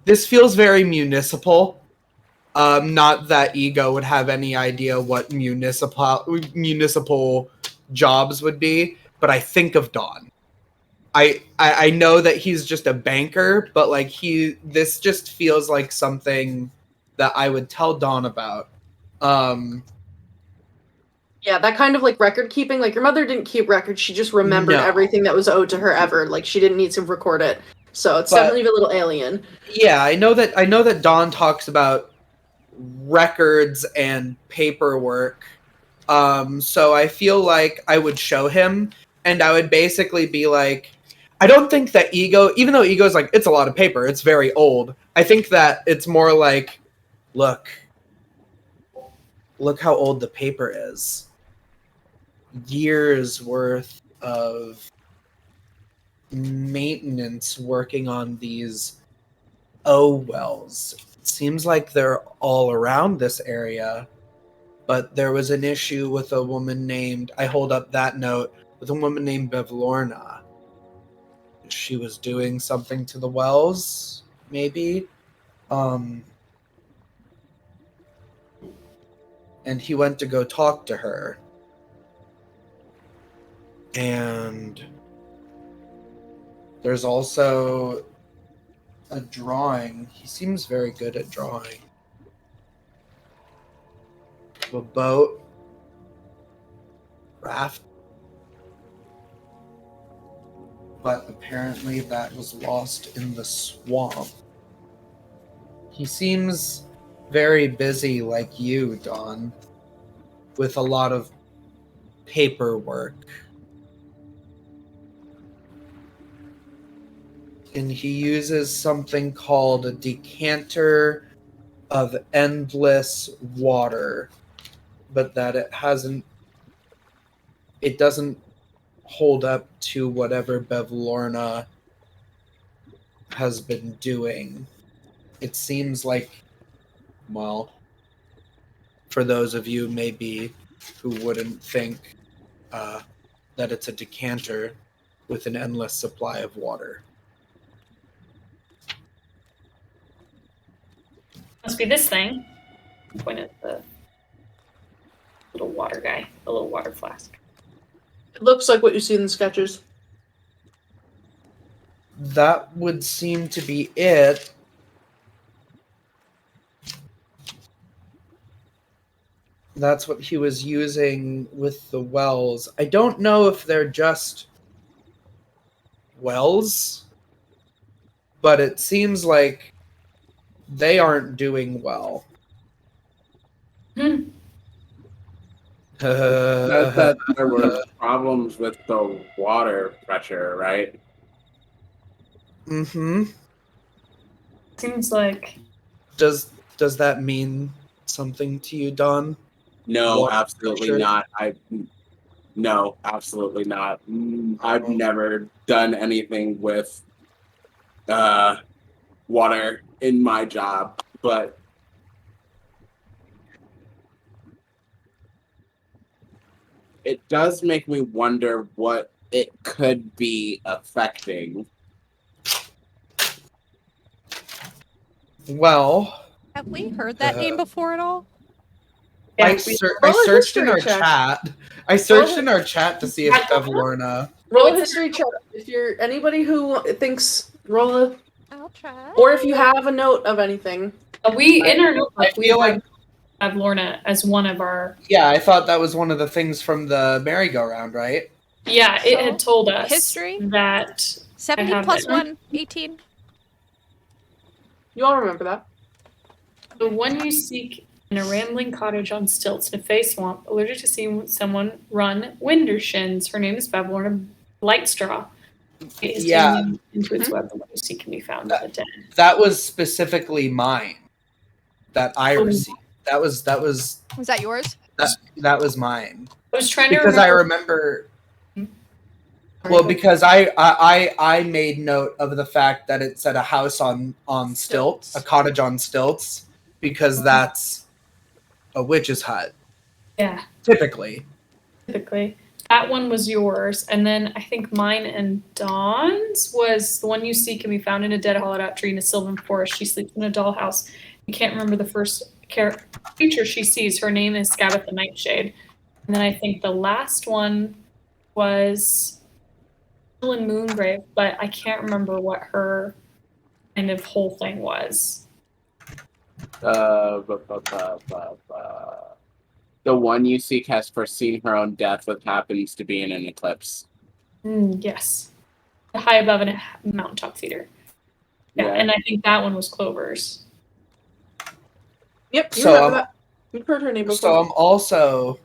this feels very municipal. Not that ego would have any idea what municipal jobs would be, but I think of Don. I know that he's just a banker, but like this just feels like something that I would tell Don about. Yeah, that kind of like record keeping. Like your mother didn't keep records; she just remembered No. everything that was owed to her ever. Like she didn't need to record it. So it's But- definitely a little alien. Yeah, I know that Don talks about records and paperwork. So I feel like I would show him, and I would basically be like, I don't think that ego, even though ego is like, it's a lot of paper, it's very old. I think that it's more like, look how old the paper is. Years worth of maintenance working on these wells. It seems like they're all around this area. But there was an issue with a woman named, I hold up that note, with a woman named Bevlorna. She was doing something to the wells, maybe. And he went to go talk to her. And there's also a drawing. He seems very good at drawing. A boat, raft, but apparently that was lost in the swamp. He seems very busy like you, Don, with a lot of paperwork. And he uses something called a decanter of endless water, but that it doesn't hold up to whatever Bevlorna has been doing. It seems like, well, for those of you maybe who wouldn't think that it's a decanter with an endless supply of water. Must be this thing. Point at the little water guy, the little water flask. It looks like what you see in the sketches. That would seem to be it. That's what he was using with the wells. I don't know if they're just wells, but it seems like they aren't doing well. That there were problems with the water pressure, right? Mm-hmm. Seems like Does that mean something to you, Don? No, Water absolutely pressure? not. No, absolutely not. I've never done anything with water in my job, but it does make me wonder what it could be affecting. Well, Have we heard that name before at all? Yeah, I roll a searched in history our check. chat. I searched in our chat to see if Bevlorna. Roll a it's- history check. If you're anybody who thinks roll a, I'll try. or if you have a note of anything. we in our notebook we feel like- have Lorna as one of our. Yeah, I thought that was one of the things from the merry-go-round, right? Yeah, it had told us History? that 70 have plus it. 1, 18. You all remember that? the one you seek in a rambling cottage on stilts in a fey swamp, allergic to seeing someone run winder shins. Her name is Babylon Lightstraw. It is Yeah. taken into its web, the one you see can be found in the den. That was specifically mine that I Oh. received. That was Was that yours? that was mine. I was trying to Because I remember well, because I made note of the fact that it said a house on stilts, a cottage on stilts, because that's a witch's hut. Yeah. Typically. That one was yours, and then I think mine and Dawn's was the one you see can be found in a dead hollowed out tree in a sylvan forest. She sleeps in a dollhouse. You can't remember the first creature she sees. Her name is Scabbeth the Nightshade. And then I think the last one was still in Moongrave, but I can't remember what her kind of whole thing was. The one you seek has foreseen her own death, what happens to be in an eclipse. Yes. High above a mountaintop theater. Yeah, and I think that one was Clover's. Yep, you've heard her name before. So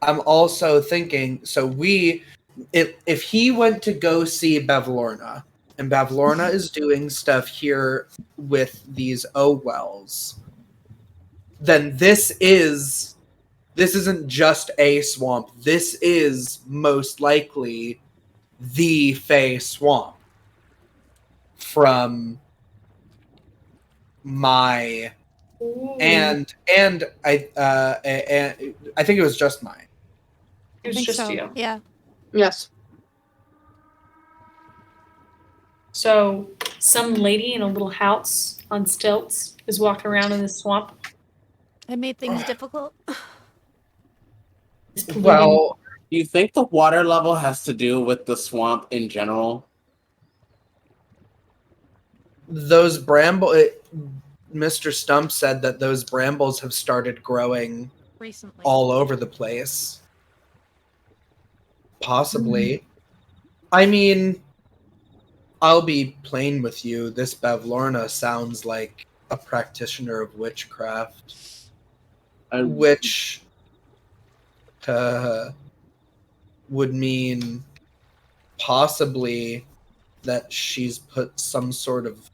I'm also thinking, so if he went to go see Bavlorna, and Bavlorna is doing stuff here with these wells, then this isn't just a swamp. This is most likely the Fey swamp from my and I think it was just mine. It was just you. Yeah. Yes. So some lady in a little house on stilts is walking around in the swamp. It made things difficult. Well, do you think the water level has to do with the swamp in general? Those Mr. Stump said that those brambles have started growing Recently. all over the place. Possibly. I mean, I'll be plain with you. This Bavlorna sounds like a practitioner of witchcraft. Which would mean possibly that she's put some sort of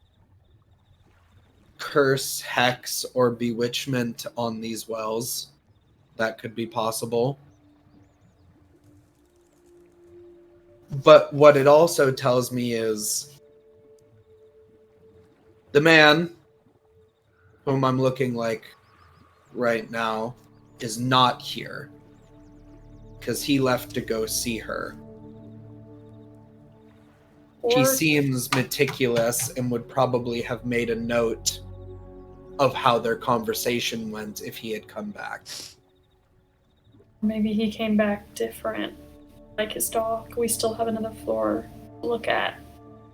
curse, hex, or bewitchment on these wells. That could be possible. But what it also tells me is the man whom I'm looking like right now is not here because he left to go see her. He seems meticulous and would probably have made a note of how their conversation went if he had come back. Maybe he came back different, like his dog. We still have another floor to look at.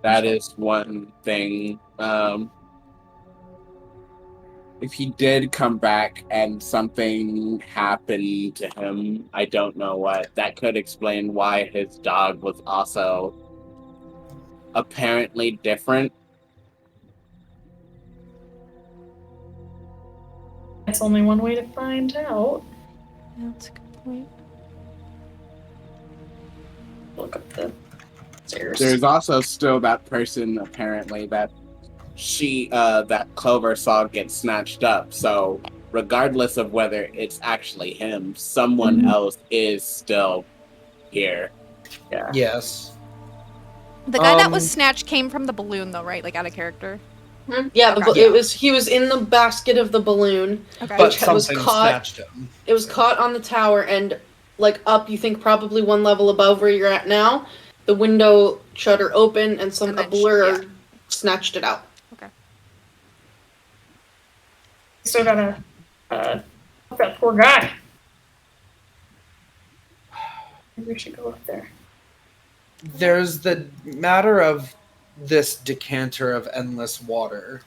That is one thing. If he did come back and something happened to him, I don't know what, that could explain why his dog was also apparently different. That's only one way to find out. Yeah, that's a good point. Look up the stairs. There's also still that person apparently that that Clover saw get snatched up. So regardless of whether it's actually him, someone else is still here. Yeah. Yes. The guy that was snatched came from the balloon, though, right? Like out of character. Yeah, Okay. He was in the basket of the balloon, Okay. But which was something caught. snatched him. It was caught on the tower and like up. You think probably one level above where you're at now. The window shutter opened and a blur snatched it out. Okay. Still gotta help that poor guy. Maybe we should go up there. There's the matter of this decanter of endless water.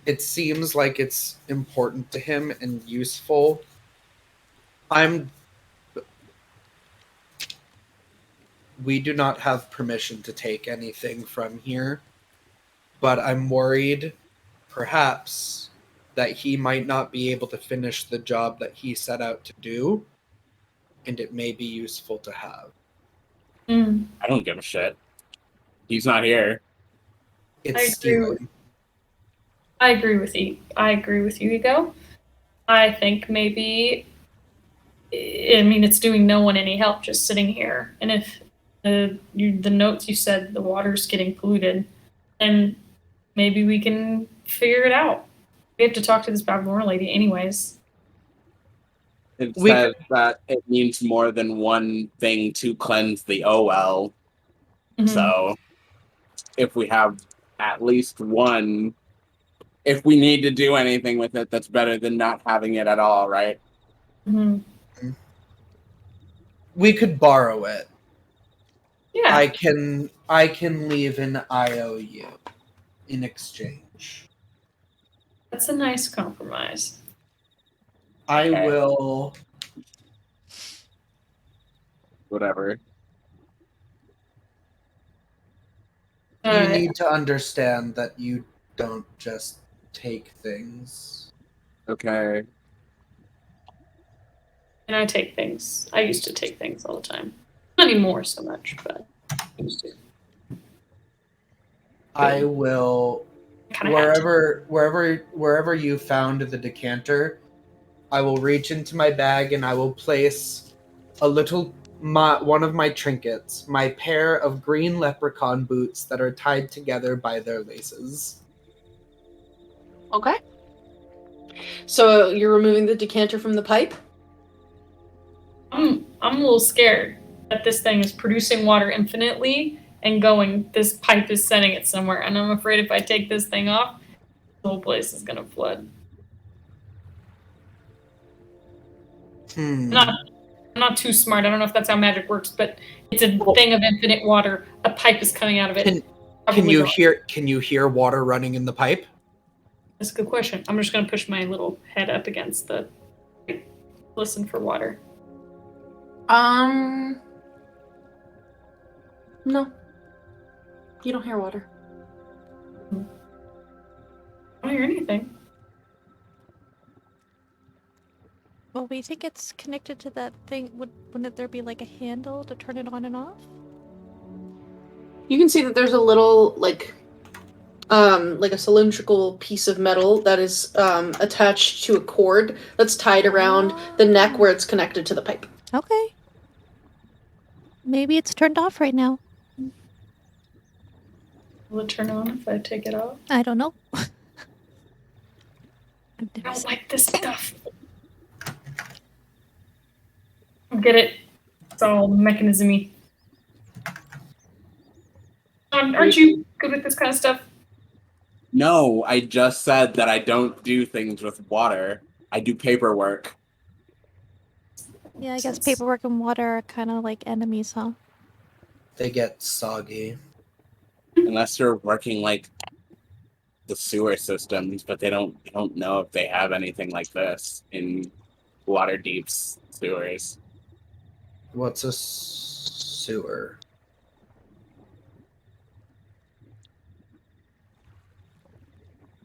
It seems like it's important to him and useful. We do not have permission to take anything from here, but I'm worried perhaps that he might not be able to finish the job that he set out to do, and it may be useful to have. Mm. I don't give a shit. He's not here. It's I agree. stealing. I agree with you. I agree with you, Ego. I think maybe, I mean, it's doing no one any help just sitting here. And if the notes you said the water's getting polluted, then maybe we can figure it out. We have to talk to this Babylon lady anyways. It says that it needs more than one thing to cleanse the OL. Mhm. So if we have at least one, if we need to do anything with it, that's better than not having it at all, right? Mhm. We could borrow it. Yeah. I can leave an IOU in exchange. That's a nice compromise. I Okay. will. Whatever. You need to understand that you don't just take things. Okay. And I take things. I used to take things all the time. Not anymore so much, but I used to. I will. Kinda had to. Wherever you found the decanter, I will reach into my bag and I will place one of my trinkets, my pair of green leprechaun boots that are tied together by their laces. Okay. So you're removing the decanter from the pipe? I'm a little scared that this thing is producing water infinitely and going, this pipe is sending it somewhere, and I'm afraid if I take this thing off, the whole place is gonna flood. I'm not too smart. I don't know if that's how magic works, but it's a thing of infinite water. A pipe is coming out of it. Can you hear water running in the pipe? That's a good question. I'm just gonna push my little head up against the pipe, listen for water. No. You don't hear water. I don't hear anything. Well, we think it's connected to that thing. Wouldn't there be like a handle to turn it on and off? You can see that there's a little, like a cylindrical piece of metal that is attached to a cord that's tied around the neck where it's connected to the pipe. Okay. Maybe it's turned off right now. Will it turn on if I take it off? I don't know. I don't like this stuff. Get it? It's all mechanism-y. Aren't you good with this kind of stuff? No, I just said that I don't do things with water. I do paperwork. Yeah, I guess paperwork and water are kind of like enemies, huh? They get soggy. Unless you're working like the sewer systems, but they don't know if they have anything like this in water deep sewers. What's a sewer?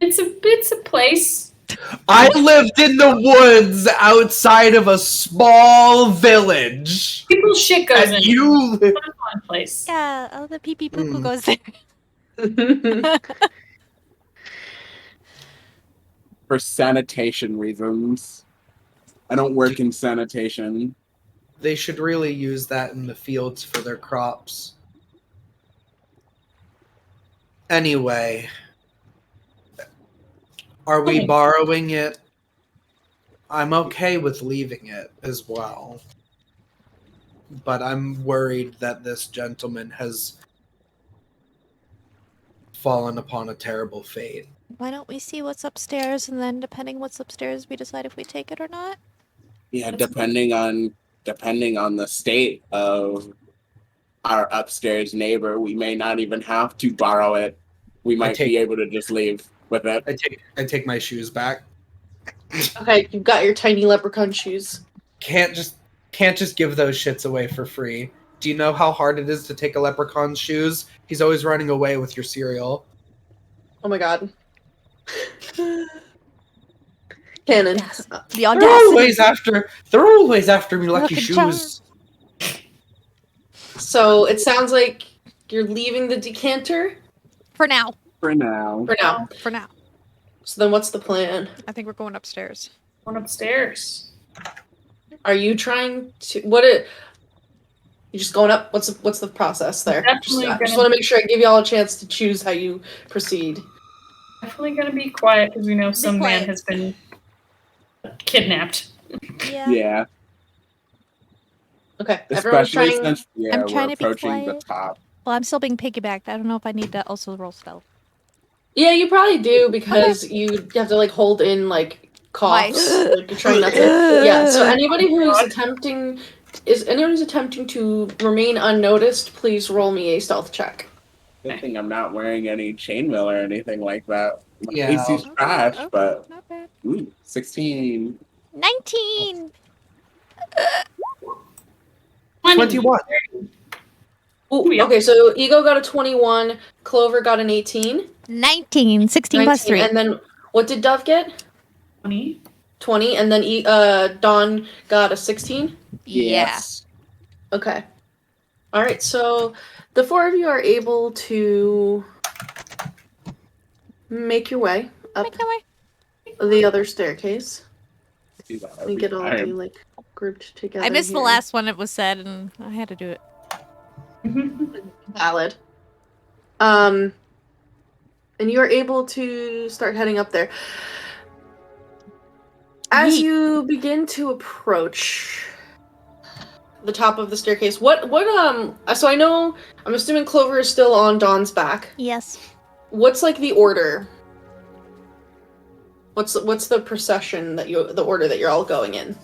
It's a place. I lived in the woods outside of a small village. People shit goes in. And you live. It's not a fun place. Yeah, all the pee-pee poo-poo goes there. For sanitation reasons. I don't work in sanitation. They should really use that in the fields for their crops. Anyway, are we borrowing it? I'm okay with leaving it as well. But I'm worried that this gentleman has fallen upon a terrible fate. Why don't we see what's upstairs, and then depending what's upstairs, we decide if we take it or not? Yeah, depending on the state of our upstairs neighbor, we may not even have to borrow it. We might be able to just leave with it. I take my shoes back. Okay, you've got your tiny leprechaun shoes. Can't just give those shits away for free. Do you know how hard it is to take a leprechaun's shoes? He's always running away with your cereal. Oh my god. Cannon. Yes. The They're audacity. always after me, lucky Lucky charm. shoes. So it sounds like you're leaving the decanter For now. For now. for now. For now. So then what's the plan? I think we're going upstairs. Going upstairs. Are you trying to you just going up? What's the process there? Definitely I just gonna- want to make sure I give you all a chance to choose how you proceed. Definitely gonna be quiet because we know some man quiet. has been kidnapped. Yeah. Yeah. Okay, everyone's Especially trying. since I'm we're trying to be approaching the quiet. top. Well, I'm still being piggybacked. I don't know if I need to also roll stealth. Yeah, you probably do because you have to like hold in like coughs. Mice. Like, you're trying not to. Yeah. So anybody who's attempting to remain unnoticed, please roll me a stealth check. Good thing I'm not wearing any chainmail or anything like that. My Yeah. AC's trash, Okay, but not bad. ooh, 16. 19! 21. Ooh, Yeah. okay, so Ego got a 21, Clover got an 18. 19. 16 plus 3. And then what did Dove get? 20. 20, and then Dawn got a 16. Yes. Okay. All right, so the four of you are able to make your way up Make my way. the other staircase. Do that Let me every get all of time. you like grouped together. I missed the here. last one it was said, and I had to do it. Valid. And you're able to start heading up there. As Yeet. you begin to approach the top of the staircase, so I know, I'm assuming Clover is still on Dawn's back. Yes. What's like the order? What's the procession the order that you're all going in?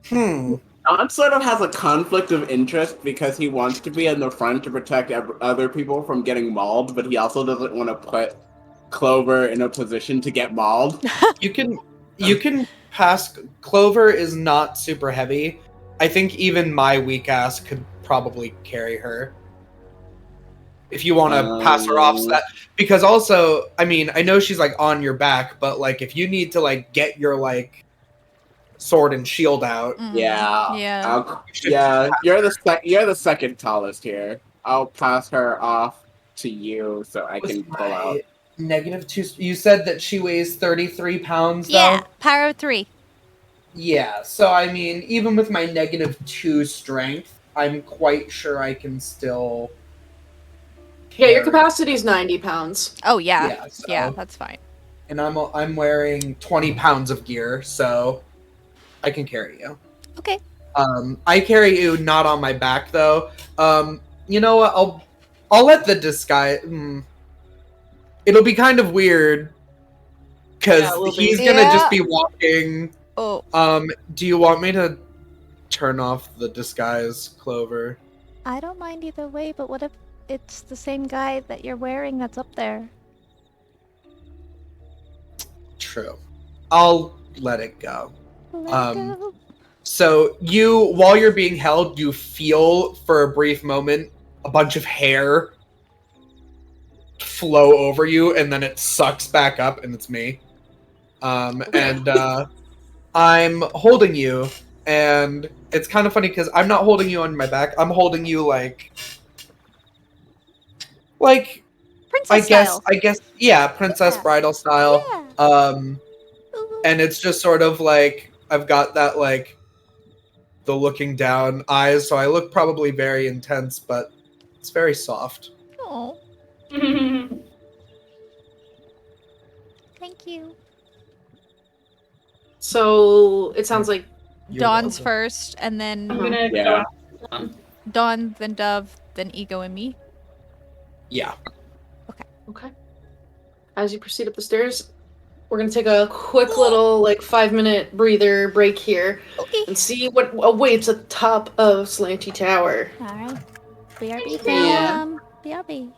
Don sort of has a conflict of interest because he wants to be in the front to protect other people from getting mauled, but he also doesn't want to put Clover in a position to get mauled. You can pass. Clover is not super heavy. I think even my weak ass could probably carry her. If you want to pass her off, so that, because also, I mean, I know she's like on your back, but like if you need to like get your like sword and shield out, Mhm. Yeah. Yeah. You're the second tallest here. I'll pass her off to you so I can pull out. -2. You said that she weighs 33 pounds, though? Yeah. Power of 3. Yeah, so I mean, even with my -2 strength, I'm quite sure I can still. Yeah, your carry- capacity is 90 pounds. Oh, yeah. Yeah, so- Yeah, that's fine. And I'm wearing 20 pounds of gear, so I can carry you. Okay. I carry you not on my back though. You know what? I'll let the disguise. It'll be kind of weird because Yeah, it will be. he's gonna Yeah. just be walking. Oh, Do you want me to turn off the disguise, Clover? I don't mind either way, but what if it's the same guy that you're wearing that's up there? True. I'll let it go. Let go. So while you're being held, you feel for a brief moment a bunch of hair flow over you, and then it sucks back up, and it's me. And I'm holding you, and it's kind of funny because I'm not holding you on my back. I'm holding you like Princess style. I guess, yeah, princess Yeah. bridal style. Yeah. Ooh. And it's just sort of like I've got that like the looking down eyes, so I look probably very intense, but it's very soft. Oh, thank you. So it sounds like You're Dawn's welcome. first, and then I'm gonna Yeah. go after Dawn. Dawn, then Dove, then Ego and me. Yeah. okay. As you proceed up the stairs, we're gonna take a quick little like 5-minute breather break here Okay. and see what awaits at the top of Slanty Tower. All right. BRB Yeah. fam. BRB.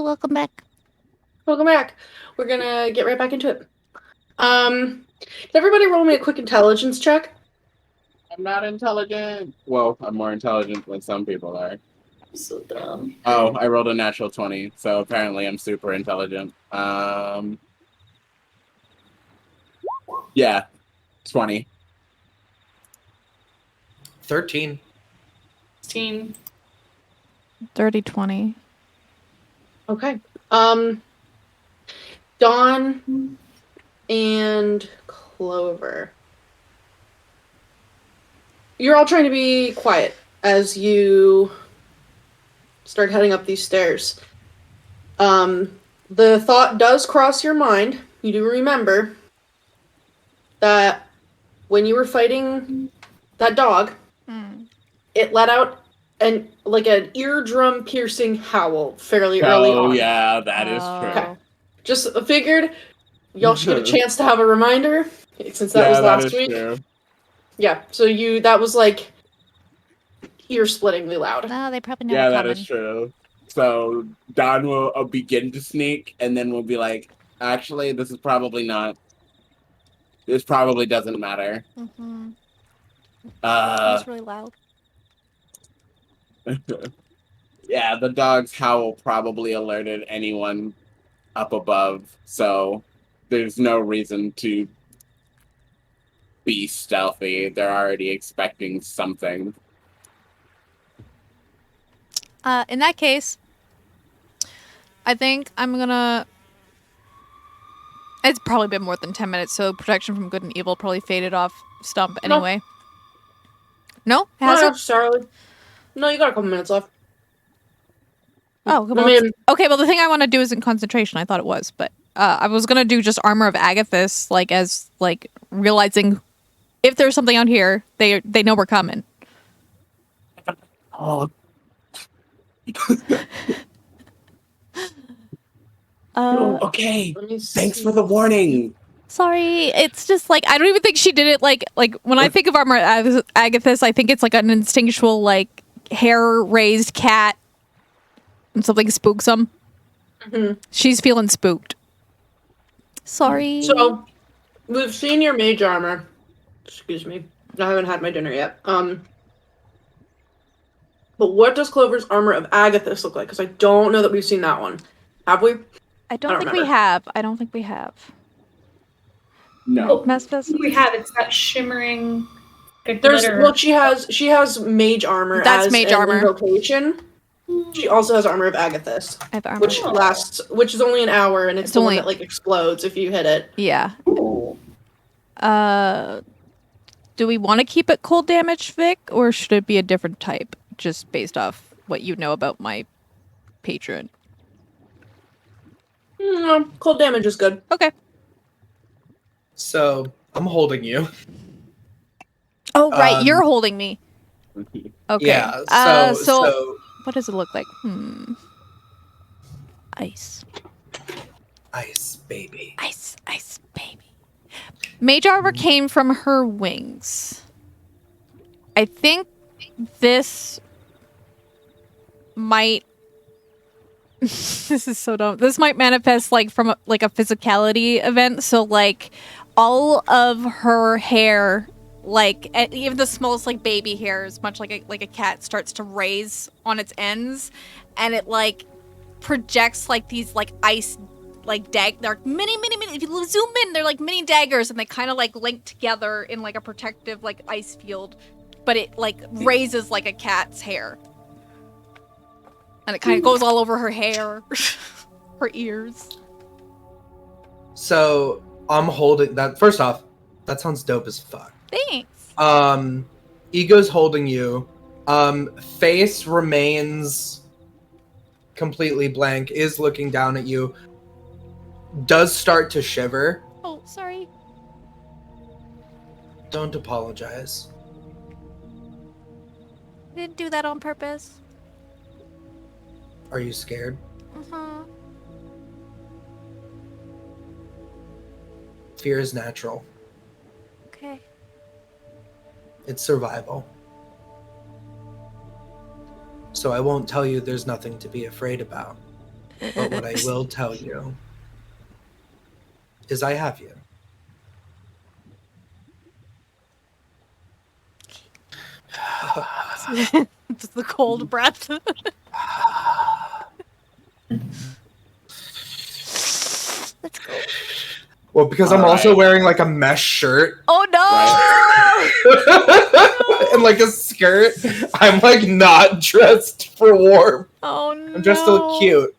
welcome back. Welcome back. We're gonna get right back into it. Can everybody roll me a quick intelligence check? I'm not intelligent. Well, I'm more intelligent than some people are. So dumb. Oh, I rolled a natural 20, so apparently I'm super intelligent. Yeah, 20. 13. 16. Dirty 20. Okay. Dawn and Clover. You're all trying to be quiet as you start heading up these stairs. The thought does cross your mind. You do remember that when you were fighting that dog, it let out an eardrum piercing howl fairly early on. Oh, yeah, that is Oh. true. Okay. Just figured y'all should get a chance to have a reminder since that was last week. True. Yeah, so that was like ear-splittingly loud. No, they probably never Yeah, come that is true. So Don will begin to sneak, and then we'll be like, actually, this probably doesn't matter. Mm-hmm. That was really loud. Yeah, the dog's howl probably alerted anyone up above, so there's no reason to be stealthy. They're already expecting something. In that case, I think I'm gonna... It's probably been more than 10 minutes, so protection from good and evil probably faded off Stump anyway. No? It Not hasn't? necessarily. No, you got a couple minutes left. Oh, well, okay, well, the thing I want to do is in concentration. I thought it was, but I was going to do just Armor of Agathis, as realizing if there's something out here, they know we're coming. Oh. Okay. Thanks for the warning. Sorry, it's just I don't even think she did it like when I think of Armor of Agathis, I think it's an instinctual hair raised cat and something spooks them. Mm-hmm. She's feeling spooked. Sorry. So, we've seen your mage armor. Excuse me. I haven't had my dinner yet. But what does Clover's Armor of Agathis look like? Because I don't know that we've seen that one. Have we? I don't think remember. we have. I don't think we have. No. Mespis? We have. It's that shimmering There's glitter. well, she has mage armor. That's as mage an armor. Invocation. She also has Armor of Agathis, I have armor. which is only an hour, and it's the only- one that explodes if you hit it. Yeah. Ooh. Do we want to keep it cold damage, Vic, or should it be a different type, just based off what you know about my patron? No, cold damage is good. Okay. So I'm holding you. Oh, right, you're holding me. Okay. Yeah. So what does it look like? Ice. ice, baby. Ice, baby. Mage armor came from her wings. I think this might... this is so dumb. This might manifest from a physicality event. So all of her hair, even the smallest baby hair, is much like a cat, starts to raise on its ends, and it projects these ice they're mini. If you zoom in, they're mini daggers, and they kind of link together in a protective ice field, but it raises like a cat's hair, and it kind of goes all over her hair, her ears. So I'm holding that. First off, that sounds dope as fuck. Thanks. Ego's holding you. Face remains completely blank. Is looking down at you. Does start to shiver. Oh, sorry. Don't apologize. I didn't do that on purpose. Are you scared? Uh-huh. Fear is natural. Okay. It's survival. So I won't tell you there's nothing to be afraid about. But what I will tell you is I have you. Just the cold breath. Let's go. Well, because I'm also wearing like a mesh shirt. Oh no! And like a skirt. I'm like not dressed for warm. Oh no! I'm dressed to look cute.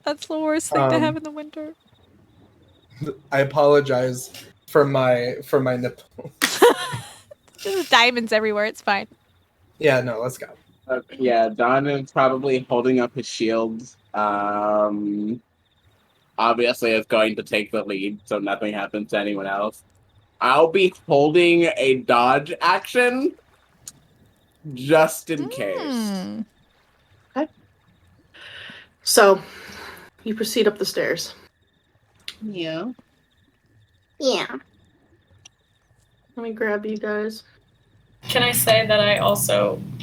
That's the worst thing to have in the winter. I apologize for my nipple. There's diamonds everywhere. It's fine. Yeah, no, let's go. Yeah, Don is probably holding up his shield. Obviously, is going to take the lead, so nothing happens to anyone else. I'll be holding a dodge action, just in case. Okay. So, you proceed up the stairs. Yeah. Yeah. Let me grab you guys. Can I say that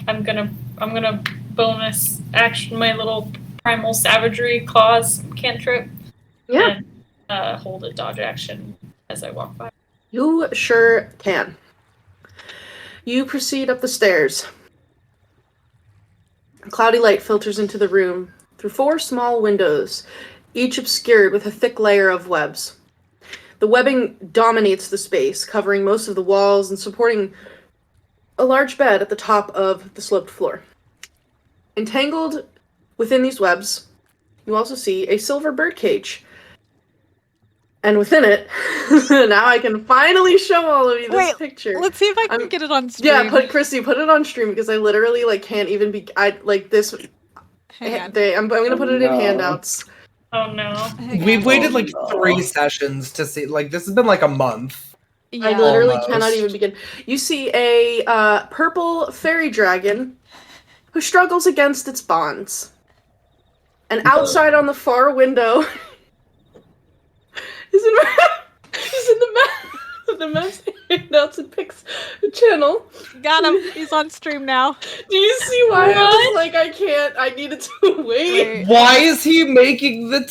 I'm gonna bonus action my little primal savagery claws cantrip. Yeah. And hold a dodge action as I walk by. You sure can. You proceed up the stairs. A cloudy light filters into the room through 4 small windows, each obscured with a thick layer of webs. The webbing dominates the space, covering most of the walls and supporting a large bed at the top of the sloped floor. Entangled within these webs, you also see a silver birdcage. And within it, now I can finally show all of you this picture. Let's see if I can get it on stream. Yeah, Kristy, put it on stream because I literally can't even be. This. Hang on. I'm gonna put it in handouts. Oh no! We've waited 3 sessions to see. This has been a month. Yeah. I literally Almost. cannot even begin. You see a purple fairy dragon who struggles against its bonds. And outside on the far window he's in the map's handouts and picks the channel. Got him. He's on stream now. Do you see why I was like, I needed to wait? Why is he making the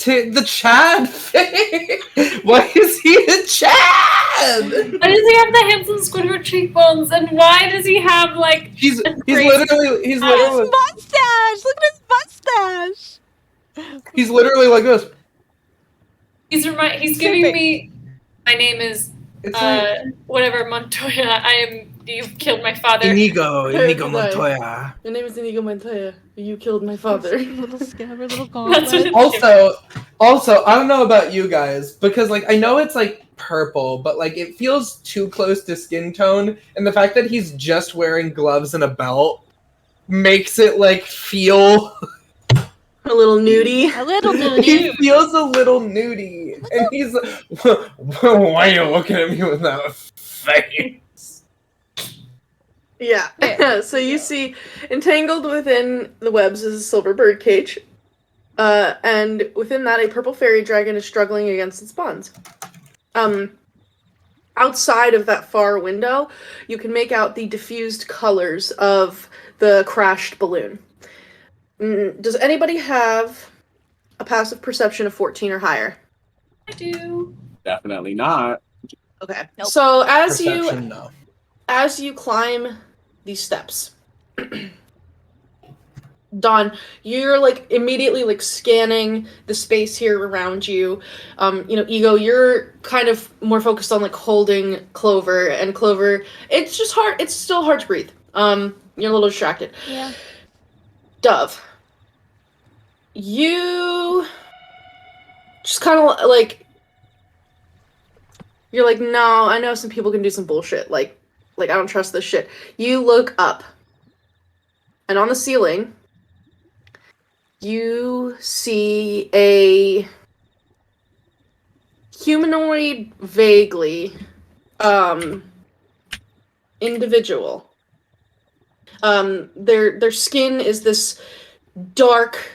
Chad thing? Why is he a Chad? Why does he have the handsome Squidward cheekbones? And why does he have He's His literally mustache! Look at his mustache! he's literally like this. He's giving me. My name is It's whatever Montoya. You've killed my father. Inigo Hey, Montoya. Your name is Inigo Montoya. You killed my father. Little scabber, little That's what gauntlet. it- Also, I don't know about you guys because I know it's purple, but it feels too close to skin tone, and the fact that he's just wearing gloves and a belt makes it feel A little nudie. A little he nudie. feels a little nudie, and he's why are you looking at me with that face? Yeah. So you see, entangled within the webs is a silver bird cage. And within that, a purple fairy dragon is struggling against its bonds. Outside of that far window, you can make out the diffused colors of the crashed balloon. Does anybody have a passive perception of 14 or higher? I do. Definitely not. Okay. Nope. So Perception, no. as you climb these steps, Dawn, you're immediately scanning the space here around you. Ego, you're kind of more focused on holding Clover, and Clover, it's just hard. It's still hard to breathe. You're a little distracted. Yeah. Dove, you just kind of you're no, I know some people can do some bullshit. I don't trust this shit. You look up, and on the ceiling, you see a humanoid, vaguely, individual. Their skin is this dark,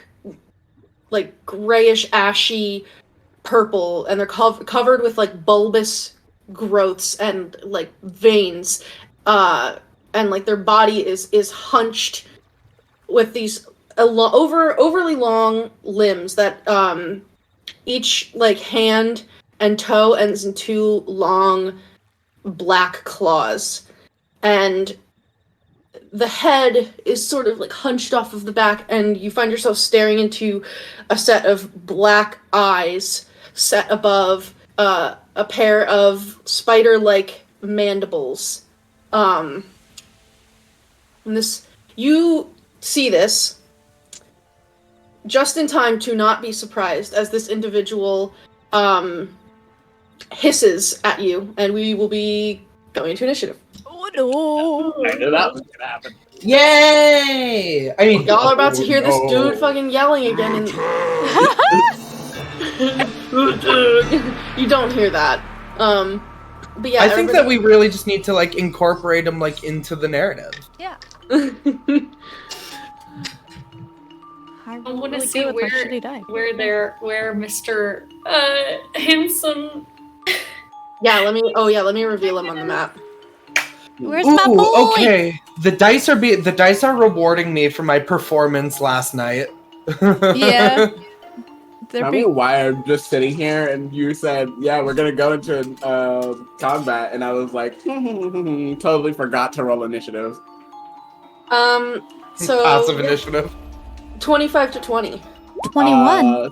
grayish, ashy purple, and they're covered with bulbous growths and veins, and their body is hunched with these overly long limbs that each like hand and toe ends in two long black claws, and the head is sort of like hunched off of the back, and you find yourself staring into a set of black eyes set above a pair of spider-like mandibles. And you see this just in time to not be surprised as this individual hisses at you, and we will be going into initiative. Oh no! I knew that was gonna happen. Yay! I mean, Y'all are about to hear this dude fucking yelling again, and you don't hear that. But yeah, I think that we really just need to like incorporate them like into the narrative. Yeah. I want to see where Mr. Handsome. let me reveal him on the map. Where's my boy? Okay. The dice are rewarding me for my performance last night. Yeah. I mean, why I'm just sitting here and you said, yeah, we're gonna go into combat, and I was like, totally forgot to roll initiative. So Passive initiative. 25 to 20. 21.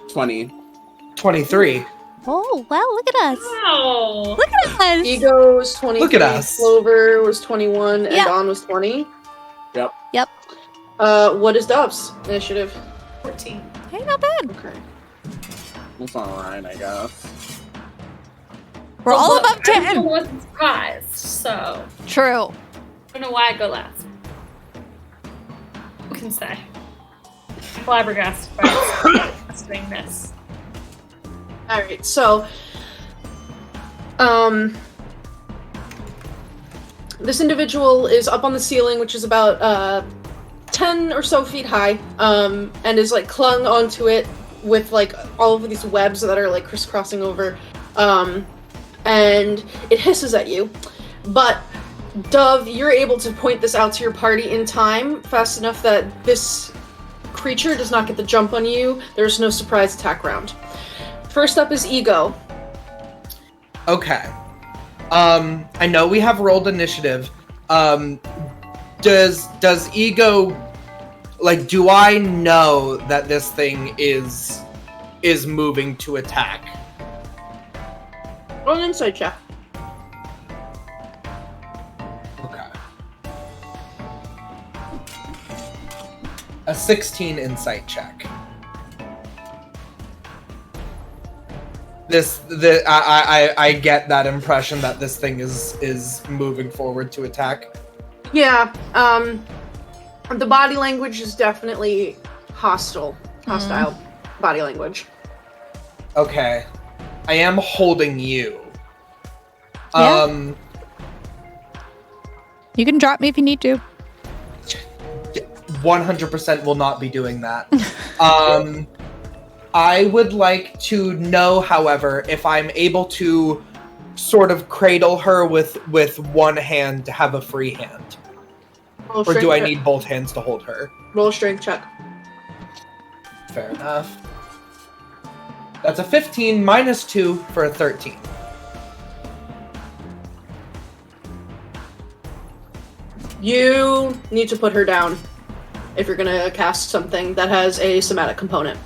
20. 23. Oh, wow, look at us. Wow. Look at us. Ego was 23. Look at us. Clover was 21, and Yeah. Dawn was 20. Yep. Yep. What is Dove's initiative? 14. Hey, not bad. Okay. That's alright, I guess. We're all Well, above I 10. wasn't surprised, so True. I don't know why I go last. Who can say? Flabbergasted by doing this. Alright, so this individual is up on the ceiling, which is about 10 or so feet high, and is like clung onto it with like all of these webs that are like crisscrossing over, and it hisses at you. But Dove, you're able to point this out to your party in time, fast enough that this creature does not get the jump on you. There's no surprise attack round. First up is Ego. Okay. I know we have rolled initiative. Does Ego, like, do I know that this thing is moving to attack? Roll an insight check. Okay. A 16 insight check. I get that impression that this thing is moving forward to attack. Yeah, the body language is definitely hostile body language. Okay. I am holding you. Yeah. You can drop me if you need to. 100% will not be doing that. I would like to know, however, if I'm able to sort of cradle her with one hand to have a free hand. Or do I need both hands to hold her? Roll a strength check. Fair enough. That's a 15 minus 2 for a 13. You need to put her down if you're gonna cast something that has a somatic component.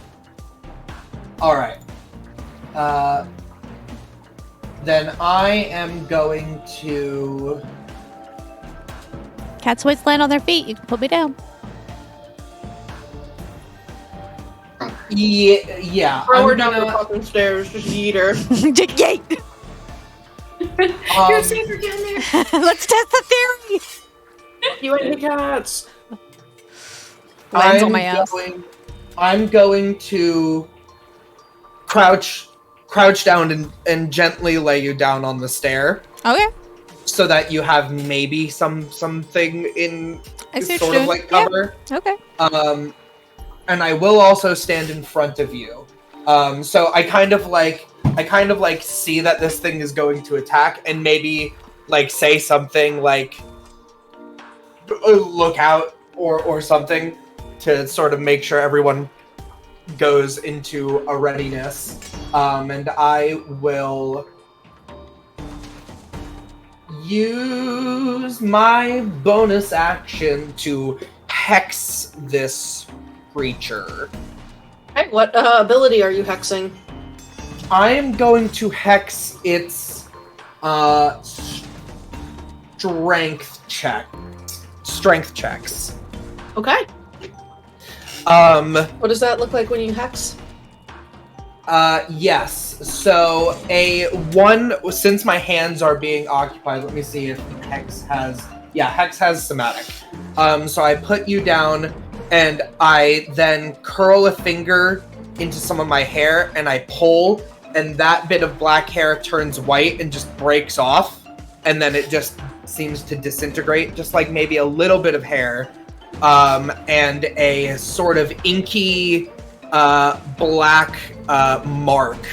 Alright. Then I am going to... Cats always land on their feet. You can put me down. Yeah. Throw her I'm down the gonna, fucking stairs, just yeet her. Yeet. You're safer down there. Let's test the theory. You ain't the cats. Lands on my ass. I'm going to crouch down and gently lay you down on the stair. Okay. So that you have maybe something in I see what sort you're of doing. like cover. Yeah. Okay. And I will also stand in front of you. So I kind of like see that this thing is going to attack and maybe like say something like look out or something to sort of make sure everyone goes into a readiness. And I will use my bonus action to hex this creature. Okay, what ability are you hexing? I am going to hex its strength checks. Okay. What does that look like when you hex? Yes. So a 1, since my hands are being occupied, let me see if Hex has, Hex has somatic. So I put you down and I then curl a finger into some of my hair and I pull, and that bit of black hair turns white and just breaks off, and then it just seems to disintegrate, just like maybe a little bit of hair. And a sort of inky black mark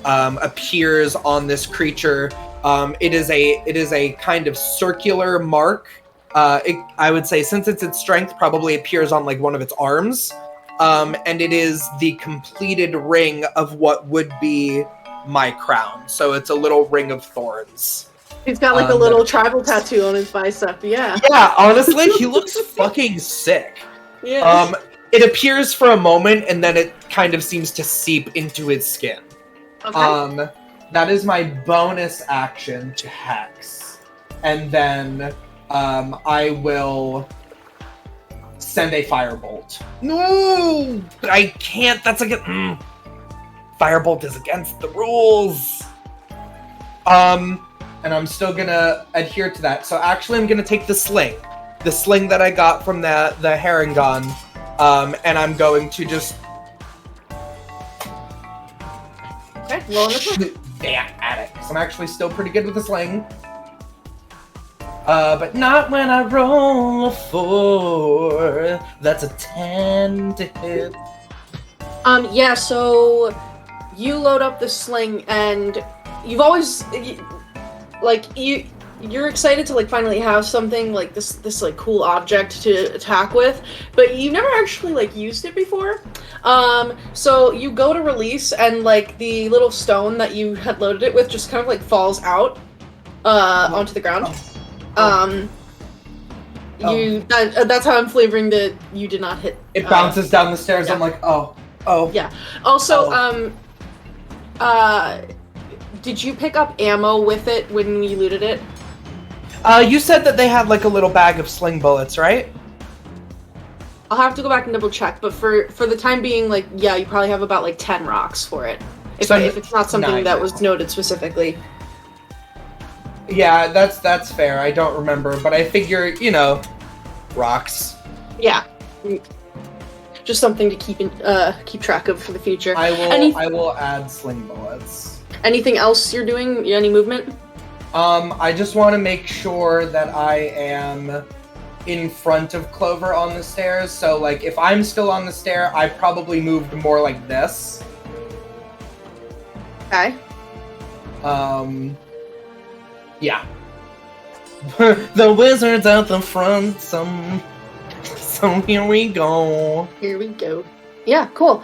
appears on this creature. It is a kind of circular mark. I would say, since it's its strength, probably appears on like one of its arms. And it is the completed ring of what would be my crown. So it's a little ring of thorns. He's got like a little tribal tattoo on his bicep, yeah. Yeah, honestly, he looks fucking sick. Yeah. It appears for a moment, and then it kind of seems to seep into his skin. Okay. That is my bonus action to hex. And then I will send a firebolt. No! But I can't, that's firebolt is against the rules. And I'm still gonna adhere to that. So actually I'm gonna take the sling that I got from the herring gun, and I'm going to just... Okay, roll this one. Damn at it, because I'm actually still pretty good with the sling. But not when I roll a 4. That's a 10 to hit. Yeah, so you load up the sling and you've always... you're excited to like finally have something like this like cool object to attack with, but you've never actually like used it before. So you go to release and like the little stone that you had loaded it with just kind of like falls out onto the ground. That's how I'm flavoring that you did not hit. It bounces down the stairs. Yeah. I'm like, oh. Yeah. Also, did you pick up ammo with it when you looted it? You said that they had like a little bag of sling bullets, right? I'll have to go back and double check, but for the time being, like, yeah, you probably have about like 10 rocks for it. If it's not something that was noted specifically. Yeah, that's fair. I don't remember, but I figure, rocks. Yeah. Just something to keep track of for the future. I will add sling bullets. Anything else you're doing? Any movement? I just want to make sure that I am in front of Clover on the stairs. So, like, if I'm still on the stair, I probably moved more like this. Okay. Yeah. The wizard's at the front, so here we go. Here we go. Yeah, cool.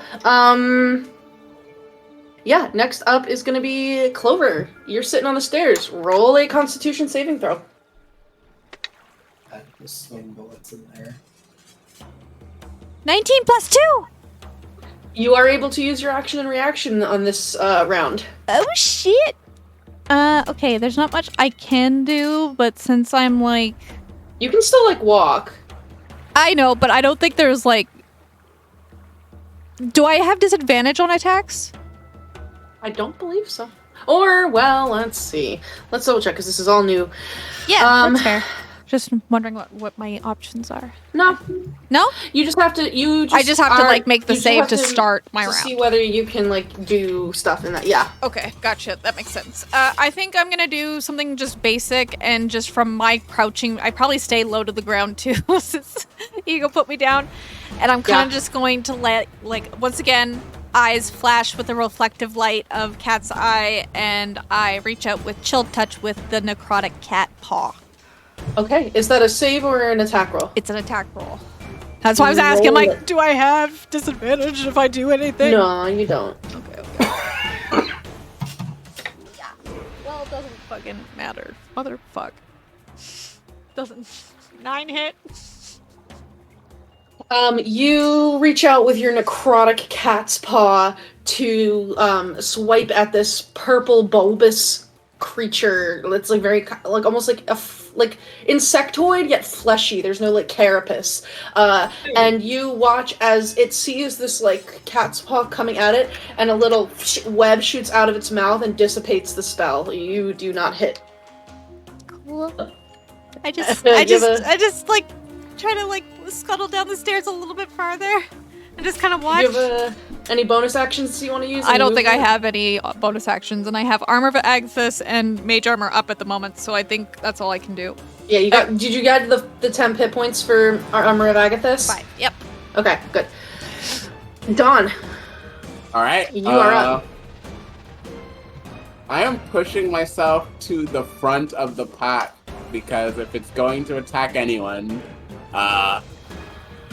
Yeah, next up is gonna be Clover. You're sitting on the stairs. Roll a Constitution saving throw. Add the sling bullets in there. 19 plus 2! You are able to use your action and reaction on this round. Oh, shit! Okay, there's not much I can do, but since I'm, like... You can still, like, walk. I know, but I don't think there's, like... Do I have disadvantage on attacks? I don't believe so. Or, well, let's see. Let's double check, because this is all new. Yeah, that's fair. Just wondering what my options are. No. No? You just have to, I just have to, like, make the save to start my round. See whether you can, like, do stuff in that, yeah. Okay, gotcha. That makes sense. I think I'm gonna do something just basic, and just from my crouching, I probably stay low to the ground, too, since you go put me down. And I'm kind of just going to let, like, once again... eyes flash with the reflective light of Cat's eye, and I reach out with chill touch with the necrotic cat paw. Okay, is that a save or an attack roll? It's an attack roll. That's why I was asking, Roll like, it. do I have disadvantage if I do anything? No, you don't. Okay. Yeah. Well, it doesn't fucking matter. Motherfuck. Doesn't. 9 hit. You reach out with your necrotic cat's paw to swipe at this purple bulbous creature. It's like very like almost like like insectoid yet fleshy. There's no like carapace. And you watch as it sees this like cat's paw coming at it, and a little web shoots out of its mouth and dissipates the spell. You do not hit. Cool. I just like try to like scuttle down the stairs a little bit farther and just kind of watch. Do you have any bonus actions you want to use? I don't think I have any bonus actions, and I have Armor of Agathis and Mage Armor up at the moment, so I think that's all I can do. Yeah, you got. Did you get the 10 hit points for Armor of Agathis? 5. Yep. Okay, good. Dawn. All right. You are up. I am pushing myself to the front of the pack because if it's going to attack anyone, I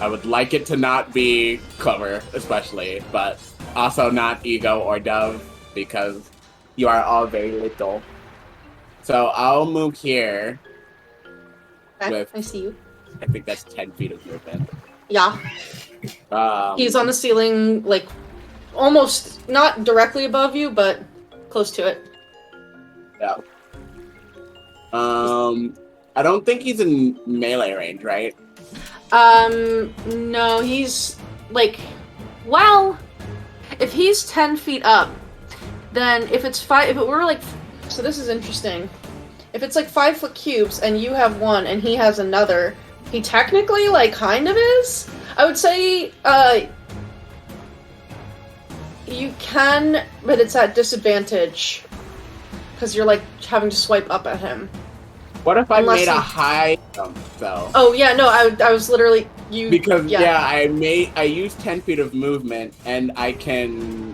would like it to not be Clover, especially, but also not Ego or Dove because you are all very little. So I'll move here. Okay, I see you. I think that's 10 feet of movement. Yeah. He's on the ceiling, like, almost not directly above you, but close to it. Yeah. I don't think he's in melee range, right? No, he's, like, well, if he's 10 feet up, then if it were, like, so this is interesting. If it's, like, 5-foot cubes, and you have one, and he has another, he technically, like, kind of is? I would say, you can, but it's at disadvantage. Because you're, like, having to swipe up at him. What if I made a high jump, though? Oh, yeah, no, I was literally, Because, I used 10 feet of movement, and I can,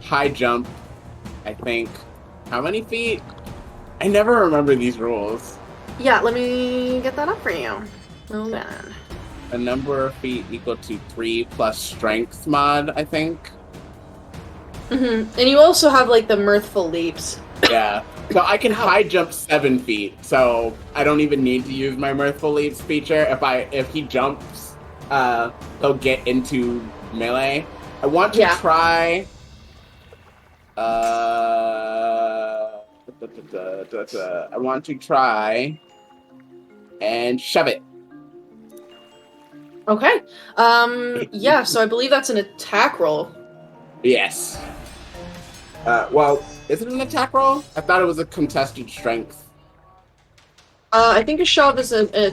high jump, I think, how many feet? I never remember these rules. Yeah, let me get that up for you. Oh, man. A number of feet equal to 3 plus strength mod, I think. Mm-hmm. And you also have, like, the mirthful leaps. Yeah. So I can high jump 7 feet, so I don't even need to use my mirthful leaps feature. If he jumps, he'll get into melee. I want to try. I want to try and shove it. Okay. Yeah. So I believe that's an attack roll. Yes. Well, is it an attack roll? I thought it was a contested strength. I think a shove is a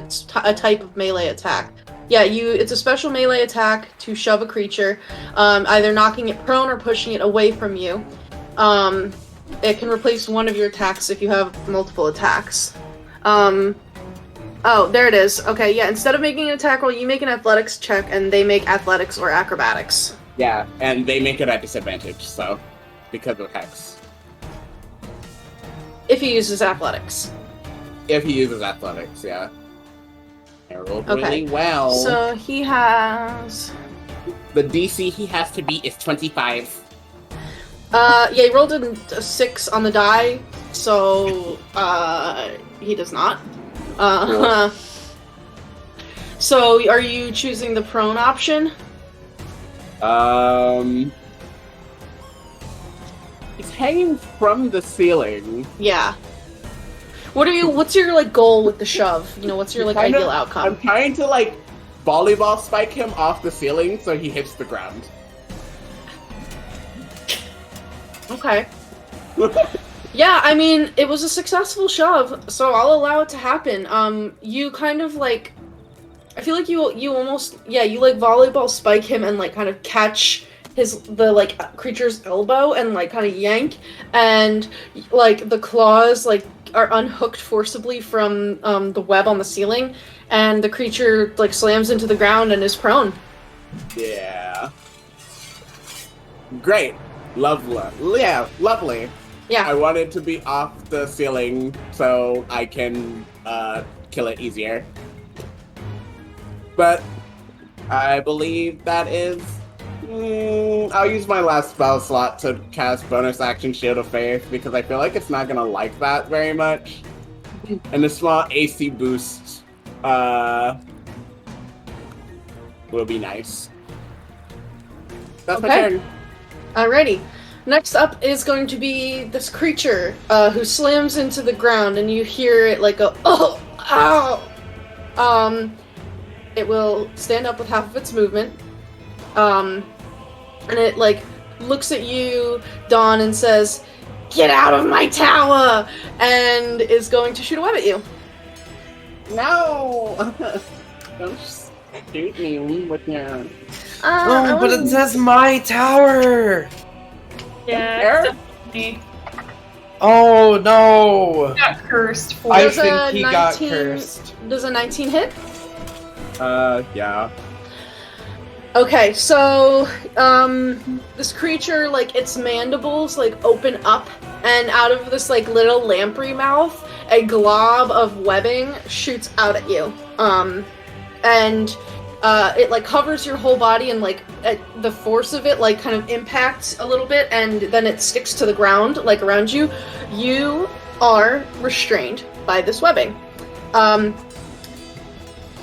type of melee attack. Yeah, it's a special melee attack to shove a creature, either knocking it prone or pushing it away from you. It can replace one of your attacks if you have multiple attacks. Oh, there it is. Okay, yeah, instead of making an attack roll, you make an athletics check, and they make athletics or acrobatics. Yeah, and they make it at disadvantage, so, because of Hex. If he uses athletics. If he uses athletics, yeah. I rolled really well. So he has... The DC he has to beat is 25. Yeah, he rolled a 6 on the die, so, he does not. Cool. So, are you choosing the prone option? He's hanging from the ceiling. Yeah. What's your, like, goal with the shove? You know, what's your, like, ideal outcome? I'm trying to, like, volleyball spike him off the ceiling so he hits the ground. Okay. Yeah, I mean, it was a successful shove, so I'll allow it to happen. You kind of, like... I feel like you almost... Yeah, you, like, volleyball spike him and, like, kind of catch the creature's elbow and, like, kind of yank, and, like, the claws, like, are unhooked forcibly from, the web on the ceiling, and the creature, like, slams into the ground and is prone. Yeah. Great. Lovely. Yeah, lovely. Yeah. I want it to be off the ceiling so I can kill it easier. But I believe that is. I'll use my last spell slot to cast bonus action Shield of Faith because I feel like it's not gonna like that very much. And the small AC boost will be nice. That's my turn. Alrighty. Next up is going to be this creature who slams into the ground, and you hear it like go, oh, ow. It will stand up with half of its movement. And it like looks at you, Dawn, and says, "Get out of my tower!" and is going to shoot a web at you. No! Don't shoot me with your... but it says my tower! Yeah, it's definitely Oh no! got cursed for I Does think a he got 19 cursed. Does a 19 hit? Yeah. Okay, so, this creature, like, its mandibles, like, open up, and out of this, like, little lamprey mouth, a glob of webbing shoots out at you. It, like, covers your whole body, and, like, the force of it, like, kind of impacts a little bit, and then it sticks to the ground, like, around you. You are restrained by this webbing.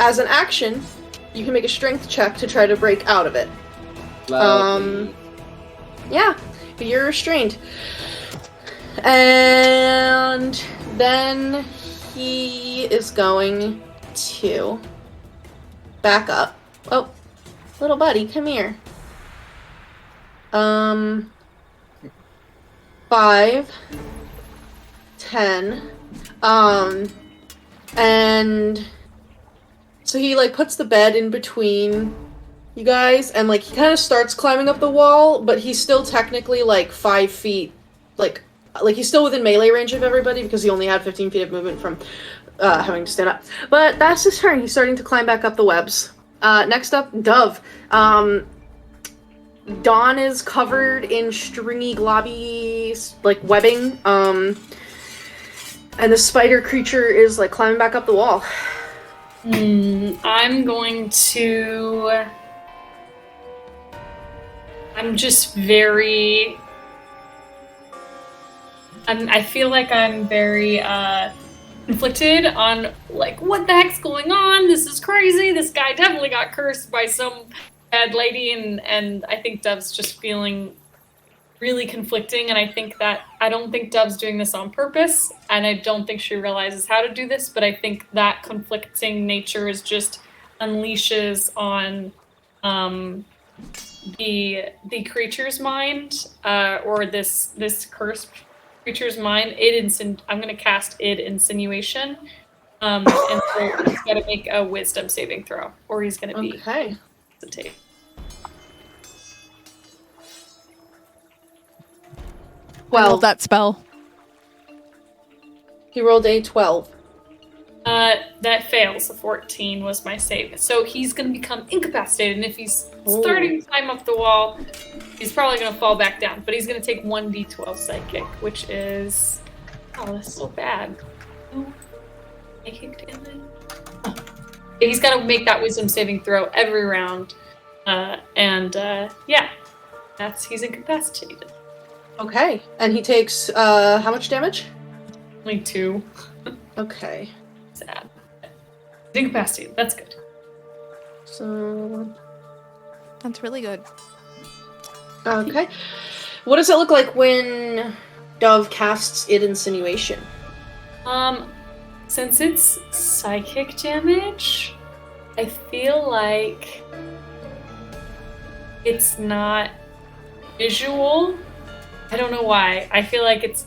As an action, you can make a strength check to try to break out of it. Yeah, but you're restrained. And then he is going to back up. Oh, little buddy, come here. 5, 10, and so he like puts the bed in between you guys, and like he kind of starts climbing up the wall, but he's still technically like 5 feet, like he's still within melee range of everybody because he only had 15 feet of movement from having to stand up. But that's his turn. He's starting to climb back up the webs. Next up, Dove. Dawn is covered in stringy, globby, like webbing. And the spider creature is like climbing back up the wall. I'm going to... I'm just very... I feel like I'm very conflicted on, like, what the heck's going on? This is crazy. This guy definitely got cursed by some bad lady, and I think Dove's just feeling really conflicting, and I don't think Dove's doing this on purpose, and I don't think she realizes how to do this, but I think that conflicting nature is just unleashes on the creature's mind, or this cursed creature's mind. I'm going to cast id insinuation, and so he's got to make a wisdom saving throw, or he's going to be hesitate. Well, that spell. He rolled a 12. That fails. A 14 was my save. So he's going to become incapacitated, and if he's starting to climb up the wall, he's probably going to fall back down. But he's going to take 1d12 psychic, which is... Oh, that's so bad. Oh, psychic damage. Oh. He's got to make that wisdom saving throw every round. Yeah. He's incapacitated. Okay, and he takes, how much damage? Only 2. Okay. Sad. He's incapacitated. That's good. So... That's really good. Okay. What does it look like when Dove casts id insinuation? Since it's psychic damage, I feel like it's not visual. I don't know why. I feel like that's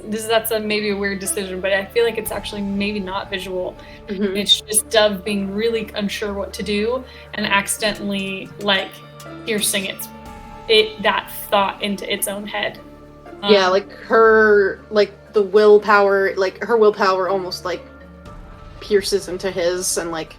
maybe a weird decision, but I feel like it's actually maybe not visual. Mm-hmm. It's just Dove being really unsure what to do and accidentally like piercing that thought into its own head. Yeah, like her willpower almost like pierces into his, and like...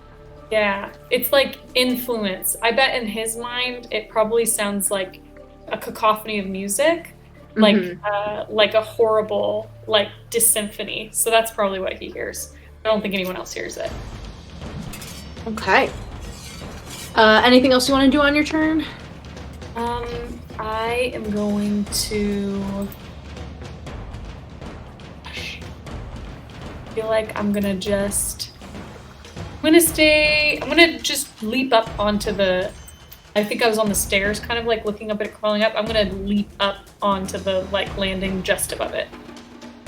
Yeah, it's like influence. I bet in his mind it probably sounds like a cacophony of music. Like a horrible, like, dissymphony. So that's probably what he hears. I don't think anyone else hears it. Okay. Anything else you want to do on your turn? I am going to feel like I'm gonna just leap up onto the, I think I was on the stairs, kind of like looking up at it, crawling up. I'm gonna leap up onto the like landing just above it.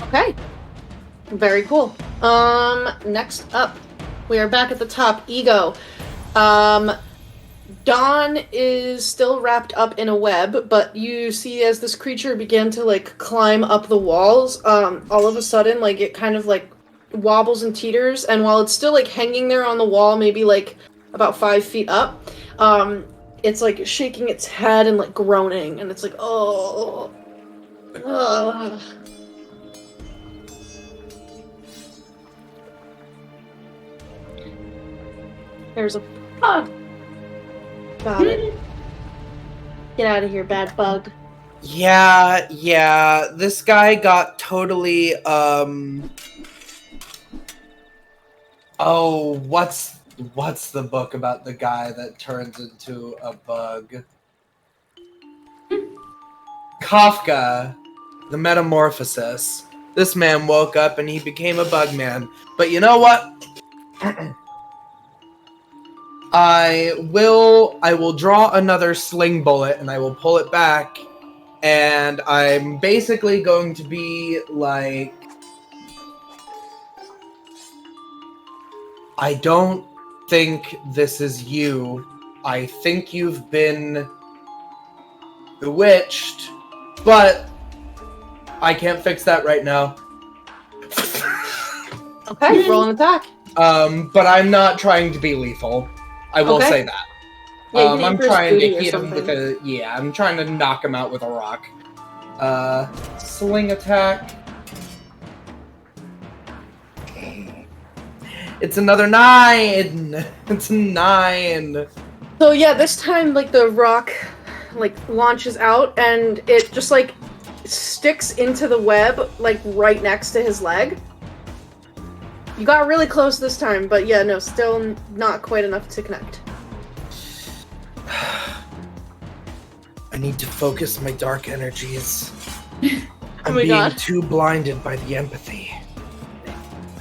Okay. Very cool. Next up, we are back at the top. Ego. Dawn is still wrapped up in a web, but you see as this creature began to like climb up the walls, all of a sudden, like it kind of like wobbles and teeters, and while it's still like hanging there on the wall, maybe like about 5 feet up, it's like shaking its head and like groaning, and it's like, oh. There's a bug. Got it. Get out of here, bad bug. Yeah, this guy got totally, Oh, what's the book about the guy that turns into a bug? Kafka, The Metamorphosis. This man woke up and he became a bug man. But you know what? I will draw another sling bullet and I will pull it back, and I'm basically going to be like, I don't think this is you. I think you've been bewitched, but I can't fix that right now. Okay, roll an attack. But I'm not trying to be lethal. I will say that. Yeah, I'm trying to hit him with a... Yeah, I'm trying to knock him out with a rock. Sling attack. It's another 9! It's a 9! So yeah, this time, like, the rock, like, launches out, and it just, like, sticks into the web, like, right next to his leg. You got really close this time, but yeah, no, still not quite enough to connect. I need to focus my dark energies. I'm my being God. too blinded by the empathy.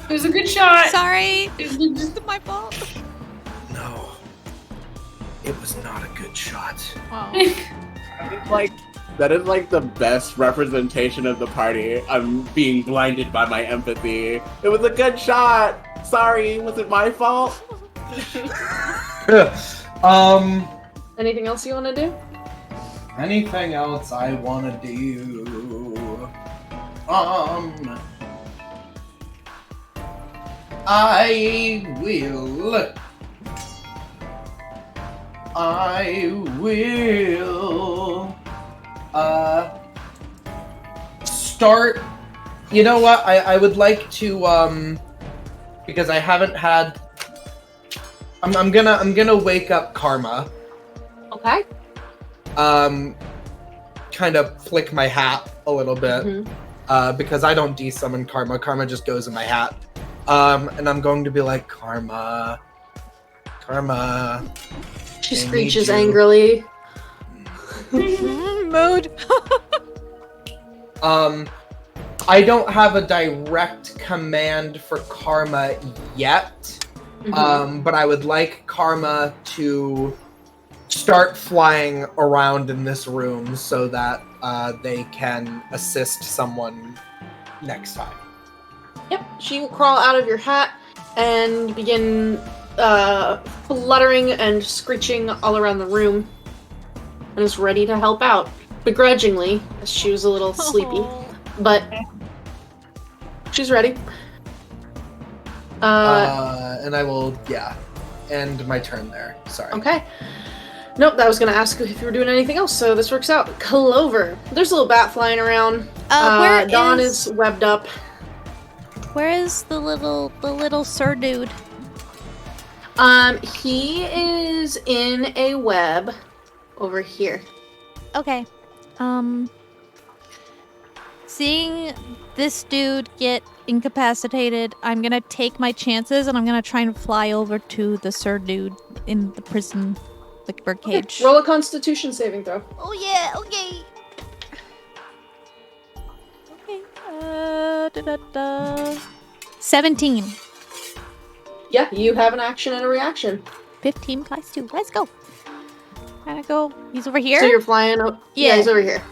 It was a good shot. Sorry. It was just My fault. No. It was not a good shot. Wow. That is like the best representation of the party. I'm being blinded by my empathy. It was a good shot. Sorry, was it my fault? Anything else you want to do? Anything else I want to do? I will start. You know what? I would like to because I haven't had. I'm gonna wake up Karma. Okay. Kind of flick my hat a little bit, because I don't de-summon Karma. Karma just goes in my hat. And I'm going to be like, Karma. She I screeches need you. angrily. Mood. I don't have a direct command for Karma yet, but I would like Karma to start flying around in this room so that they can assist someone next time. Yep, she will crawl out of your hat and begin fluttering and screeching all around the room, and is ready to help out, begrudgingly, as she was a little sleepy, but she's ready. And I will, end my turn there. Sorry. Okay. Nope, I was gonna ask if you were doing anything else, so this works out. Clover. There's a little bat flying around. Where Dawn is webbed up. Where is the little sir dude? He is in a web over here. Okay. Seeing this dude get incapacitated, I'm gonna take my chances and I'm gonna try and fly over to the sir dude in the prison the birdcage. Roll a Constitution saving throw. Oh yeah, okay. Okay. 17. Yeah, you have an action and a reaction. 15 plus 2. Let's go. Gotta go. He's over here? So you're flying. Yeah, he's over here.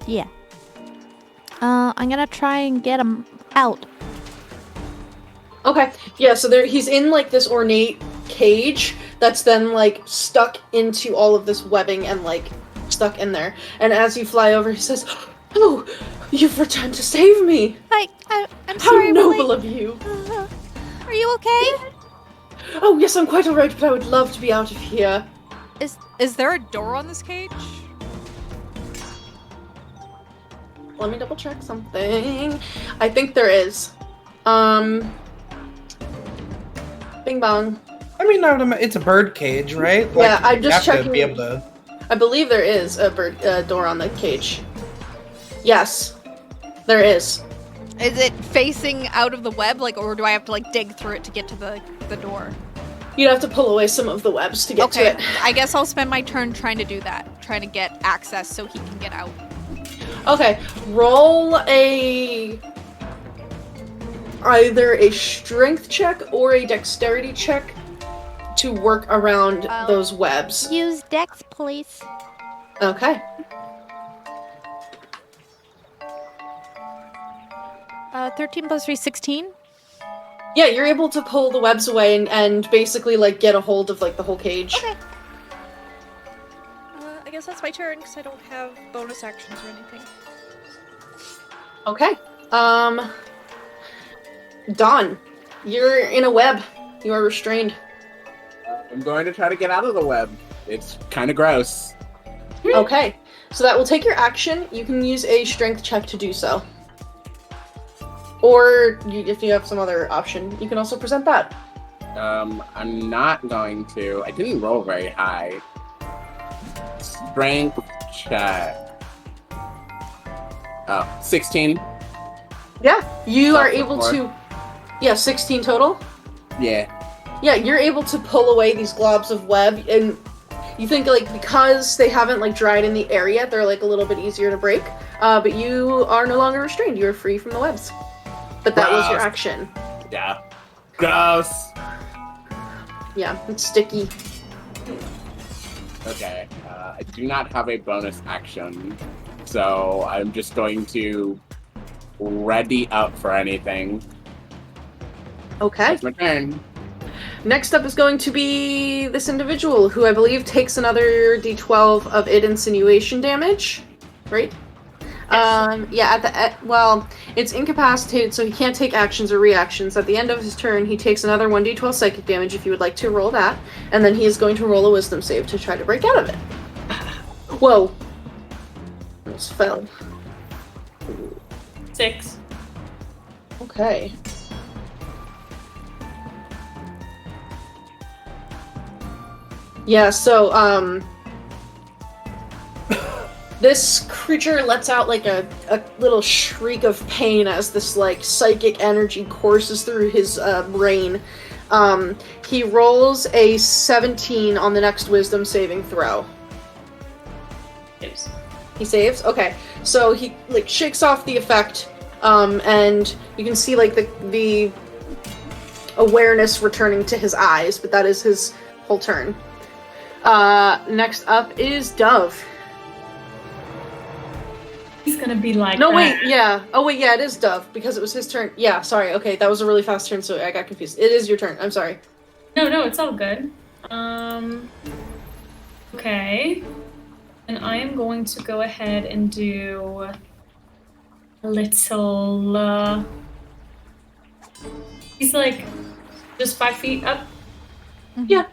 Yeah. I'm gonna try and get him out. Okay. Yeah, so he's in like this ornate cage that's then like stuck into all of this webbing and like stuck in there. And as you fly over, he says, "Oh, you've returned to save me. I'm How sorry, noble Willie. of you." Are you okay? Oh, yes, I'm quite alright, but I would love to be out of here. Is there a door on this cage? Let me double check something. I think there is. Bing bong. I mean, it's a bird cage, right? Yeah, I'm you just have to checking. be able to. I believe there is a door on the cage. Yes, there is. Is it facing out of the web, like, or do I have to like dig through it to get to the door? You'd have to pull away some of the webs to get to it. I guess I'll spend my turn trying to do that, trying to get access so he can get out. Okay, roll either a strength check or a dexterity check to work around those webs. Use Dex, please. Okay. 13 plus 3, 16. Yeah, you're able to pull the webs away and basically like get a hold of like the whole cage. Okay. I guess that's my turn because I don't have bonus actions or anything. Okay. Dawn, you're in a web. You are restrained. I'm going to try to get out of the web. It's kind of gross. Okay. So that will take your action. You can use a strength check to do so. Or if you have some other option, you can also present that. I'm not going to. I didn't roll very high. Strength check. Oh, 16. Yeah, you are Plus able four. to. Yeah, 16 total. Yeah. Yeah, you're able to pull away these globs of web, and you think like because they haven't like dried in the air yet, they're like a little bit easier to break. But you are no longer restrained. You are free from the webs. But that was your Gross. action. Yeah. Gross. Yeah, it's sticky. Okay. I do not have a bonus action, so I'm just going to ready up for anything. Okay. That's my turn. Next up is going to be this individual, who I believe takes another d12 of insinuation damage, right? Yeah, well, it's incapacitated, so he can't take actions or reactions. At the end of his turn, he takes another 1d12 psychic damage if you would like to roll that, and then he is going to roll a wisdom save to try to break out of it. Whoa. Almost fell. 6. Okay. Yeah, so, this creature lets out like a little shriek of pain as this like psychic energy courses through his brain. He rolls a 17 on the next wisdom saving throw. Saves. He saves? Okay. So he like shakes off the effect, and you can see like the awareness returning to his eyes, but that is his whole turn. Next up is Dove. He's gonna be like No, that. wait, yeah. Oh, wait, yeah, it is Dove, because it was his turn. Yeah, sorry, okay, that was a really fast turn, so I got confused. It is your turn, I'm sorry. No, it's all good. Okay. And I am going to go ahead and do a little, he's like, just 5 feet up. Yeah.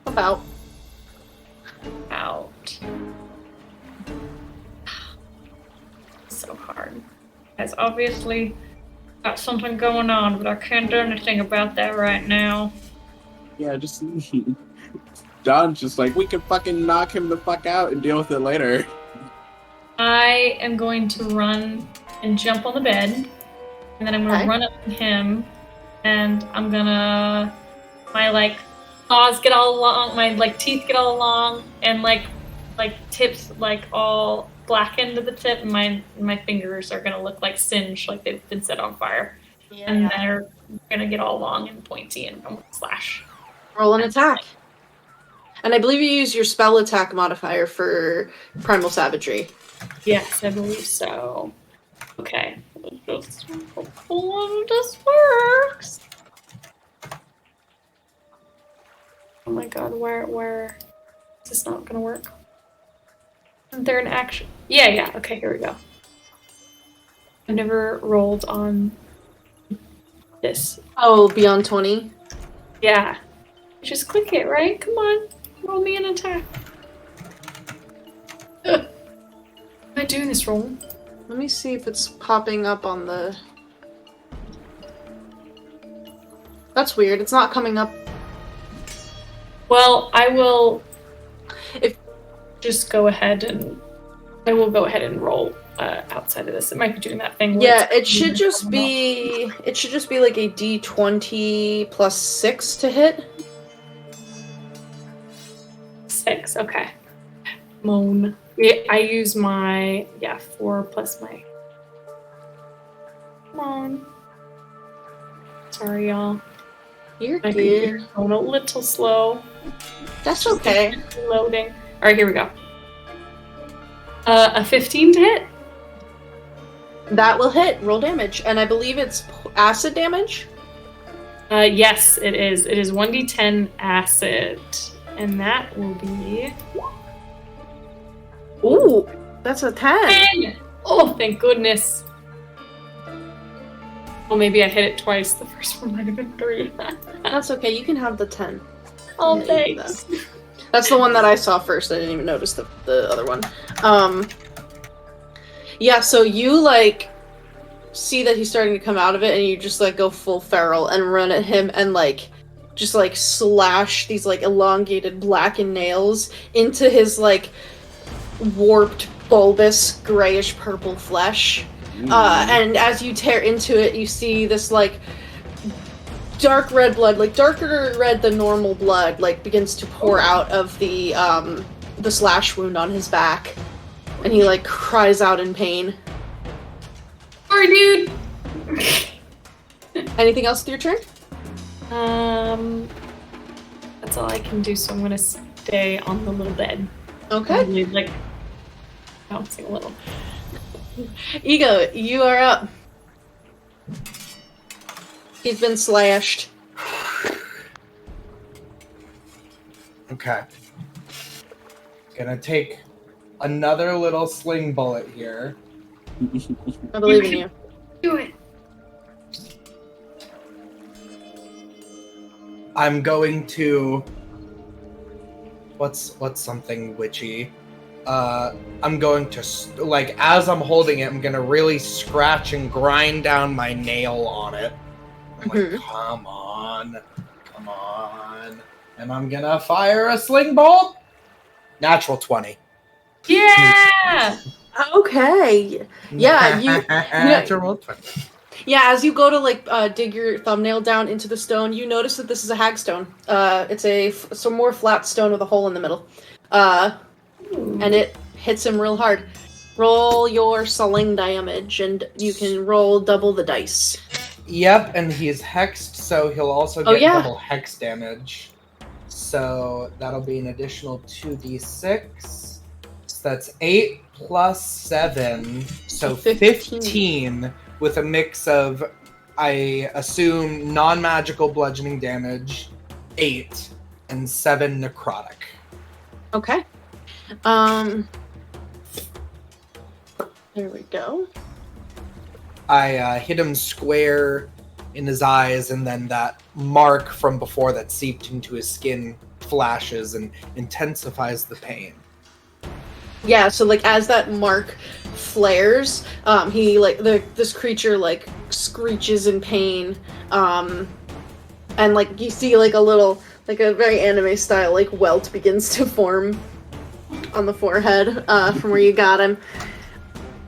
About. Out. So hard. Guys, obviously got something going on, but I can't do anything about that right now. Yeah, just John's just like, we can fucking knock him the fuck out and deal with it later. I am going to run and jump on the bed, and then I'm gonna Okay. run up to him, and I'm gonna my like claws get all along, my like teeth get all along, and like tips like all blackened at the tip, and my fingers are gonna look like singed, like they've been set on fire. Yeah. And they're gonna get all long and pointy and I'm gonna slash. Roll an attack. And I believe you use your spell attack modifier for Primal Savagery. Yes, I believe so. Okay. Hopefully this works. Oh my god, where is this not gonna work? Isn't there an action? Yeah, okay, here we go. I've never rolled on this. Oh, beyond 20? Yeah. Just click it, right? Come on. Roll me an attack. Am I doing this wrong? Let me see if it's popping up on the... That's weird. It's not coming up. Well, I will If just go ahead and I will go ahead and roll outside of this. It might be doing that thing. yeah, it should just be like a D20 plus 6 to hit. 6. Okay. Moan. Yeah, I use my 4 plus my. Come on. Sorry, y'all. You're My good. computer's going a little slow. That's okay. Loading. All right, here we go. A 15 to hit. That will hit. Roll damage. And I believe it's acid damage. Yes, it is. It is 1d10 acid. And that will be... Ooh, that's a 10. 10! Oh, thank goodness. Well, maybe I hit it twice. The first one might have been 3. That's okay. You can have the 10. Oh, Yeah, you can thanks. do that. That's the one that I saw first. I didn't even notice the other one. Yeah, so you, like, see that he's starting to come out of it, and you just, like, go full feral and run at him and, like, just, like, slash these, like, elongated blackened nails into his, like, warped, bulbous, grayish-purple flesh. And as you tear into it, you see this, like, dark red blood, like, darker red than normal blood, like, begins to pour out of the slash wound on his back. And he, like, cries out in pain. Sorry, dude. Anything else with your turn? That's all I can do, so I'm gonna stay on the little bed. Okay. And, like, bouncing a little. Ego, you are up. He's been slashed. Okay. Gonna take another little sling bullet here. I believe in you. Do it. I'm going to... What's something witchy? I'm going to, like, as I'm holding it, I'm gonna really scratch and grind down my nail on it. I'm like, come on. And I'm gonna fire a sling bolt. Natural 20. Yeah! Okay. Yeah, you... Natural 20. Yeah, as you go to, like, dig your thumbnail down into the stone, you notice that this is a hagstone. It's some more flat stone with a hole in the middle. And it hits him real hard. Roll your sling damage, and you can roll double the dice. Yep, and he's hexed, so he'll also get double hex damage. So that'll be an additional 2d6. So that's 8 plus 7, so 15 with a mix of, I assume, non-magical bludgeoning damage, 8, and 7 necrotic. Okay. There we go. I hit him square in his eyes, and then that mark from before that seeped into his skin flashes and intensifies the pain. Yeah, so, like, as that mark flares, he, like, this creature, like, screeches in pain, and, like, you see, like, a very anime style, like, welt begins to form on the forehead, from where you got him.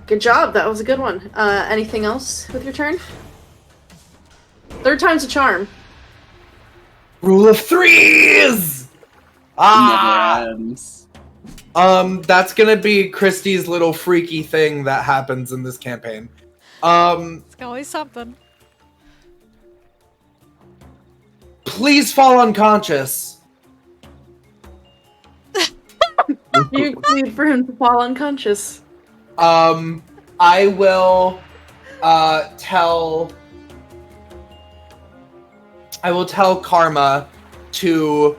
Good job, that was a good one. Anything else with your turn? 3rd time's a charm. Rule of threes! Ah! Never ends. That's gonna be Kristy's little freaky thing that happens in this campaign. It's always something. Please fall unconscious. You need for him to fall unconscious. I will tell Karma to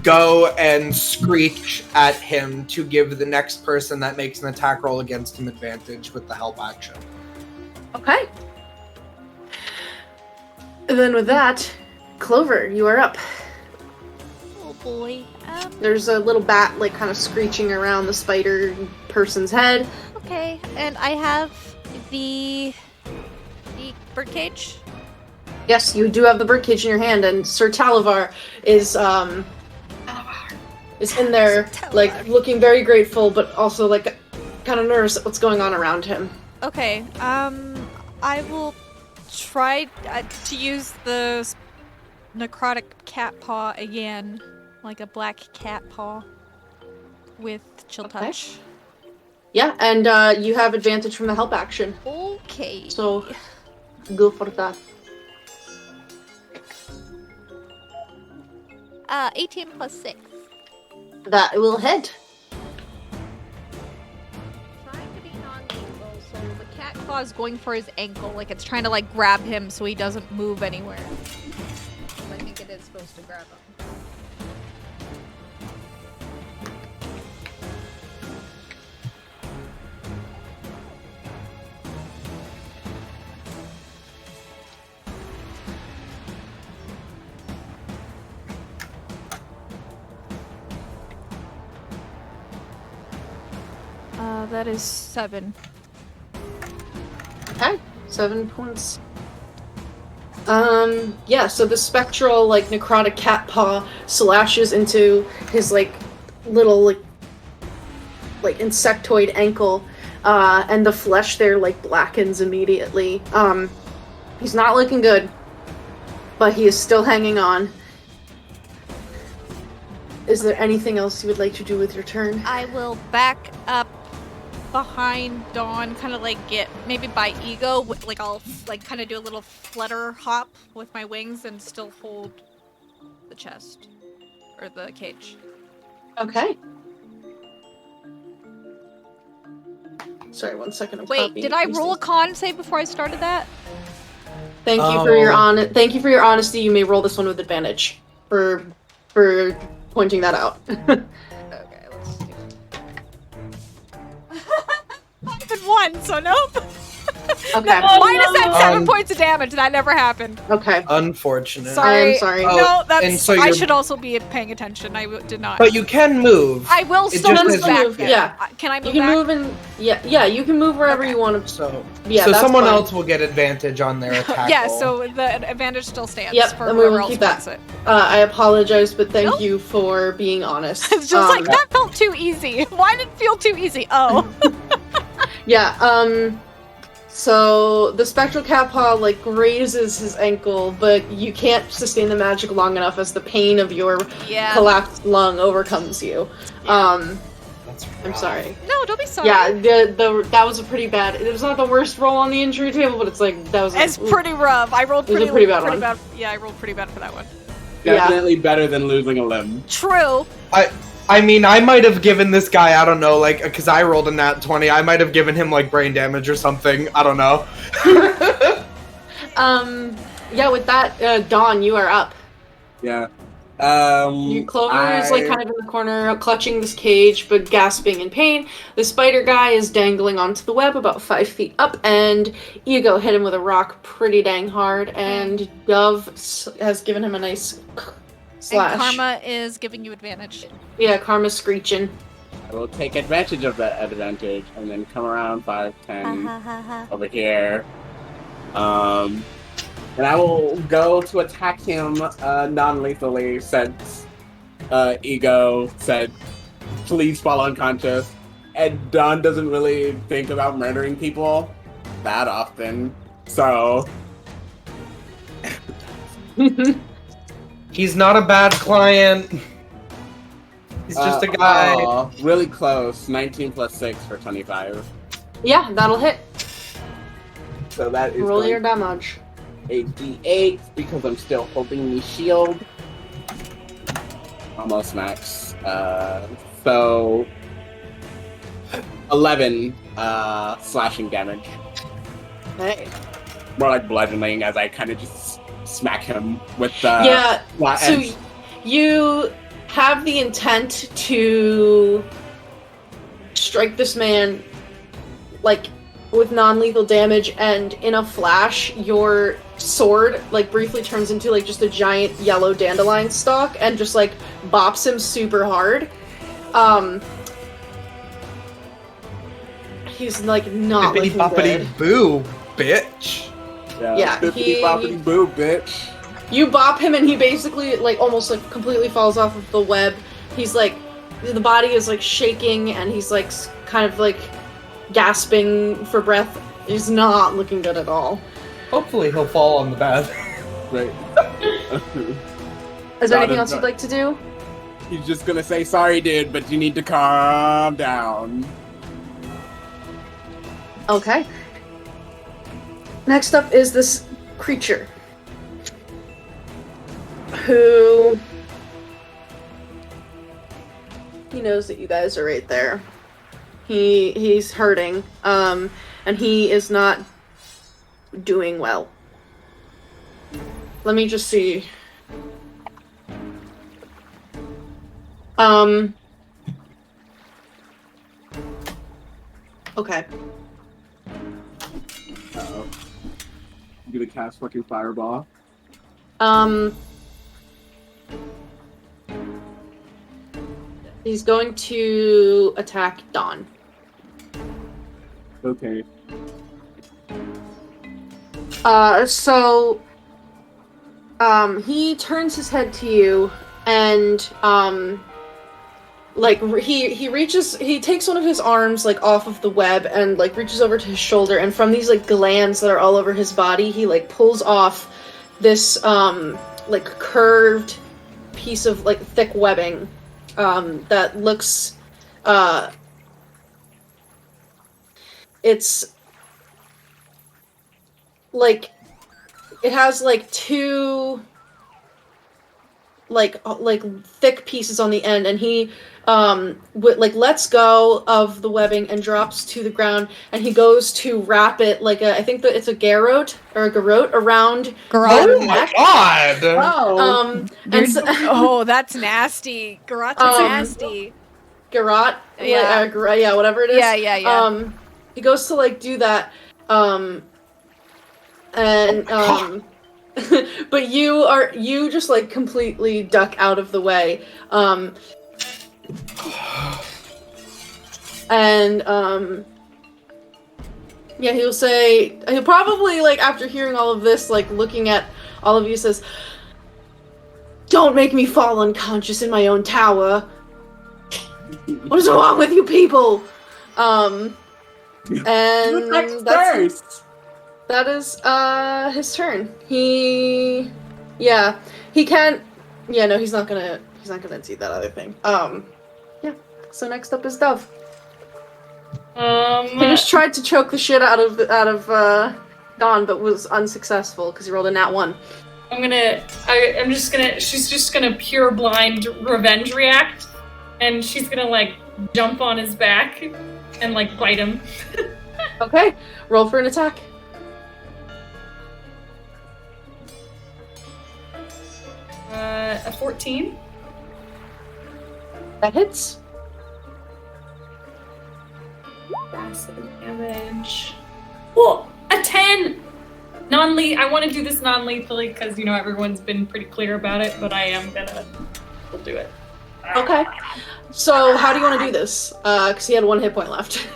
go and screech at him to give the next person that makes an attack roll against him advantage with the help action. Okay. And then with that, Clover, you are up. Oh boy. There's a little bat, like, kind of screeching around the spider person's head. Okay, and I have the birdcage. Yes, you do have the birdcage in your hand, and Sir Talavar is in there, like, looking very grateful, but also, like, kind of nervous at what's going on around him. Okay, I will try to use the necrotic cat paw again, like a black cat paw with chill touch. Yeah, and you have advantage from the help action. Okay. So, go for that. 18 plus 6. That will hit. Trying to be non-lethal, so the cat claw is going for his ankle, like it's trying to like grab him so he doesn't move anywhere. I think it is supposed to grab him. That is 7. Okay, 7 points. Yeah, so the spectral, like, necrotic cat paw slashes into his, like, little, like insectoid ankle, and the flesh there, like, blackens immediately. He's not looking good, but he is still hanging on. Is there anything else you would like to do with your turn? I will back up behind Dawn, kind of like get maybe by ego, like I'll like kind of do a little flutter hop with my wings and still hold the chest or the cage. Okay. Sorry, 1 second. I'm Wait, copying did I these roll a things. con save before I started that? Thank you for your Thank you for your honesty. You may roll this one with advantage for pointing that out. Okay, let's do it. 5 and 1, so nope. Okay. Minus that 7 points of damage. That never happened. Okay. Unfortunate. I am Sorry. sorry. Oh, No, and that's. so I you're- should also be paying attention. I did not. But you can move. I will It still just move is- back. move, yeah. Can I You move can back? move and yeah, you can move wherever Okay. you want to. So, Yeah, so that's someone fine. else will get advantage on their attack. Yeah, roll. so the advantage still stands Yep, for and we will whoever else keep that. wants it. I apologize, but thank Nope. you for being honest. It's just like, that felt too easy. Why did it feel too easy? Oh. Yeah, so the spectral cat paw, like, grazes his ankle, but you can't sustain the magic long enough as the pain of your Yeah. collapsed lung overcomes you. That's I'm rough. sorry. No, don't be sorry. Yeah, that was a pretty bad. It was not the worst roll on the injury table, but it's like that was. It's pretty rough. I rolled It was pretty, a pretty bad one. Yeah, I rolled pretty bad for that one. Definitely better than losing a limb. True. I mean, I might have given this guy, I don't know, like, because I rolled a nat 20, I might have given him, like, brain damage or something. I don't know. Yeah. With that, Dawn, you are up. Yeah. Clover is like kind of in the corner, clutching this cage, but gasping in pain. The spider guy is dangling onto the web about 5 feet up, and Ego hit him with a rock pretty dang hard, and Dove has given him a nice slash. And Karma is giving you advantage. Yeah, Karma's screeching. I will take advantage of that advantage and then come around 5, 10 over here. And I will go to attack him non-lethally since Ego said, please fall unconscious. And Don doesn't really think about murdering people that often. So He's not a bad client. He's just a guy. Really close. 19 plus 6 for 25. Yeah, that'll hit. So that is Roll going your damage. 8d8 because I'm still holding the shield. Almost max. So 11 slashing damage. Hey. More like bludgeoning as I kind of just smack him with the flat So edge. you have the intent to strike this man like with non-lethal damage, and in a flash your sword like briefly turns into like just a giant yellow dandelion stalk and just like bops him super hard. He's like not Bippity looking good. boppity boo, bitch. Yeah, Bippity boppity boo, bitch. You bop him and he basically like almost like completely falls off of the web. He's like, the body is like shaking and he's like kind of like gasping for breath. He's not looking good at all. Hopefully he'll fall on the bed. Right. Is there anything else you'd like to do? He's just gonna say, sorry dude, but you need to calm down. Okay. Next up is this creature who he knows that you guys are right there. He's hurting, and he is not doing well. Let me just see. Okay. Uh-oh. I'm gonna cast fucking fireball. He's going to attack Dawn. Okay. He turns his head to you, and, like, he takes one of his arms, like, off of the web, and, like, reaches over to his shoulder, and from these, like, glands that are all over his body, he, like, pulls off this, like, curved piece of, like, thick webbing, that looks, it's, like, it has, like, two, like thick pieces on the end, and he, lets go of the webbing and drops to the ground, and he goes to wrap it, like I think that it's a garrote, or a garrote, around Oh the my neck. god! Oh. And so, Oh, that's nasty. Garrote's nasty. garrote, Yeah. yeah, whatever it is. Yeah. He goes to, like, do that, but you just, like, completely duck out of the way, yeah, he'll probably, like, after hearing all of this, like, looking at all of you, says, "Don't make me fall unconscious in my own tower. What is wrong with you people?" And that is his turn. He can't. Yeah, no, he's not gonna do that other thing. Yeah. So next up is Dove. He just tried to choke the shit out of Dawn, but was unsuccessful because he rolled a nat 1. She's just gonna pure blind revenge react, and she's gonna, like, jump on his back and, like, bite him. Okay, roll for an attack. A 14. That hits. Passive damage. Whoa! A 10! I want to do this non-lethally because, you know, everyone's been pretty clear about it, but I am gonna... We'll do it. Okay. So, how do you want to do this? Because he had 1 hit point left.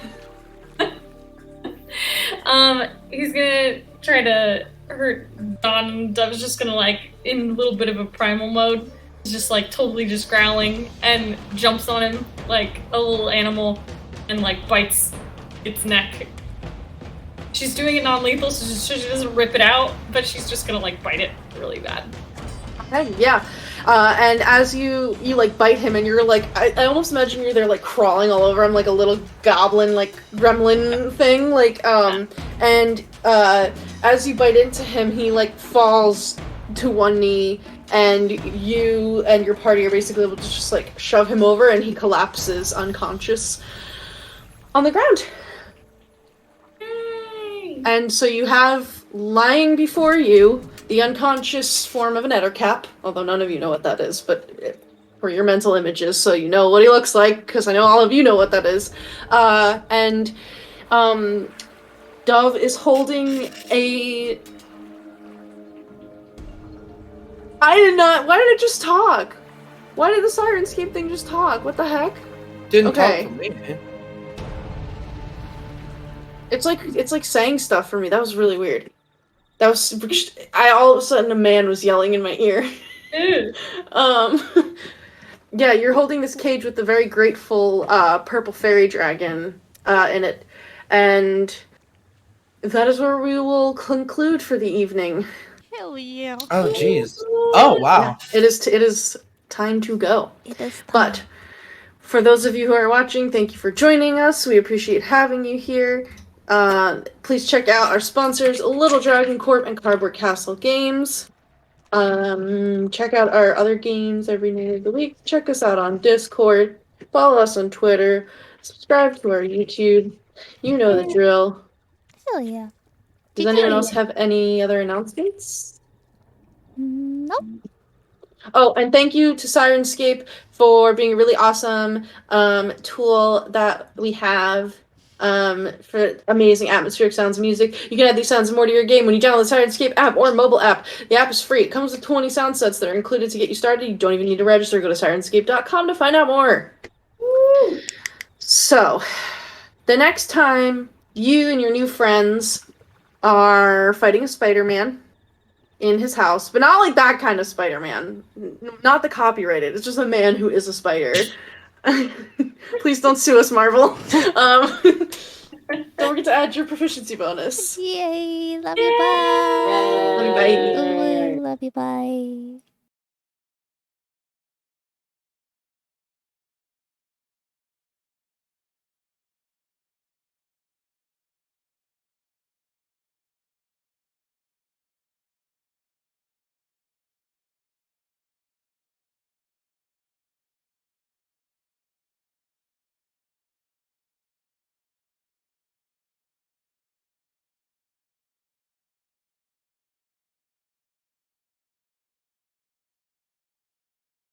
He's gonna try to hurt Dawn. Dove's just gonna, like, in a little bit of a primal mode, just, like, totally just growling, and jumps on him like a little animal and, like, bites its neck. She's doing it non-lethal, so she doesn't rip it out, but she's just gonna, like, bite it really bad. Okay, yeah. And as you like bite him, and you're like, I almost imagine you're there like crawling all over him like a little goblin, like gremlin thing, like and as you bite into him, he like falls to one knee, and you and your party are basically able to just like shove him over, and he collapses unconscious on the ground. Yay! And so you have lying before you the unconscious form of an ettercap, although none of you know what that is, but for your mental images, so you know what he looks like, because I know all of you know what that is. And Dove is holding a... Why did it just talk? Why did the Sirenscape thing just talk? What the heck? Didn't Okay. talk for me. It's like saying stuff for me. That was really weird. That was... all of a sudden a man was yelling in my ear. Ew. Yeah, you're holding this cage with the very grateful purple fairy dragon in it. And that is where we will conclude for the evening. Hell yeah. Oh, jeez. Oh, wow. Yeah, it is time to go. It is time. But for those of you who are watching, thank you for joining us. We appreciate having you here. Please check out our sponsors, Little Dragon Corp and Cardboard Castle Games. Check out our other games every night of the week. Check us out on Discord. Follow us on Twitter. Subscribe to our YouTube. You know the drill. Hell yeah. Does anyone else have any other announcements? Nope. Oh, and thank you to Sirenscape for being a really awesome tool that we have for amazing atmospheric sounds and music. You can add these sounds more to your game when you download the Sirenscape app or mobile app. The app is free. It comes with 20 sound sets that are included to get you started. You don't even need to register. Go to Sirenscape.com to find out more. Woo! So, the next time you and your new friends are fighting a Spider-Man in his house, but not like that kind of Spider-Man. Not the copyrighted. It's just a man who is a spider. Please don't sue us, Marvel. Don't forget to add your proficiency bonus. Yay. Love you. Bye. Love you, bye. Ooh, love you. Bye.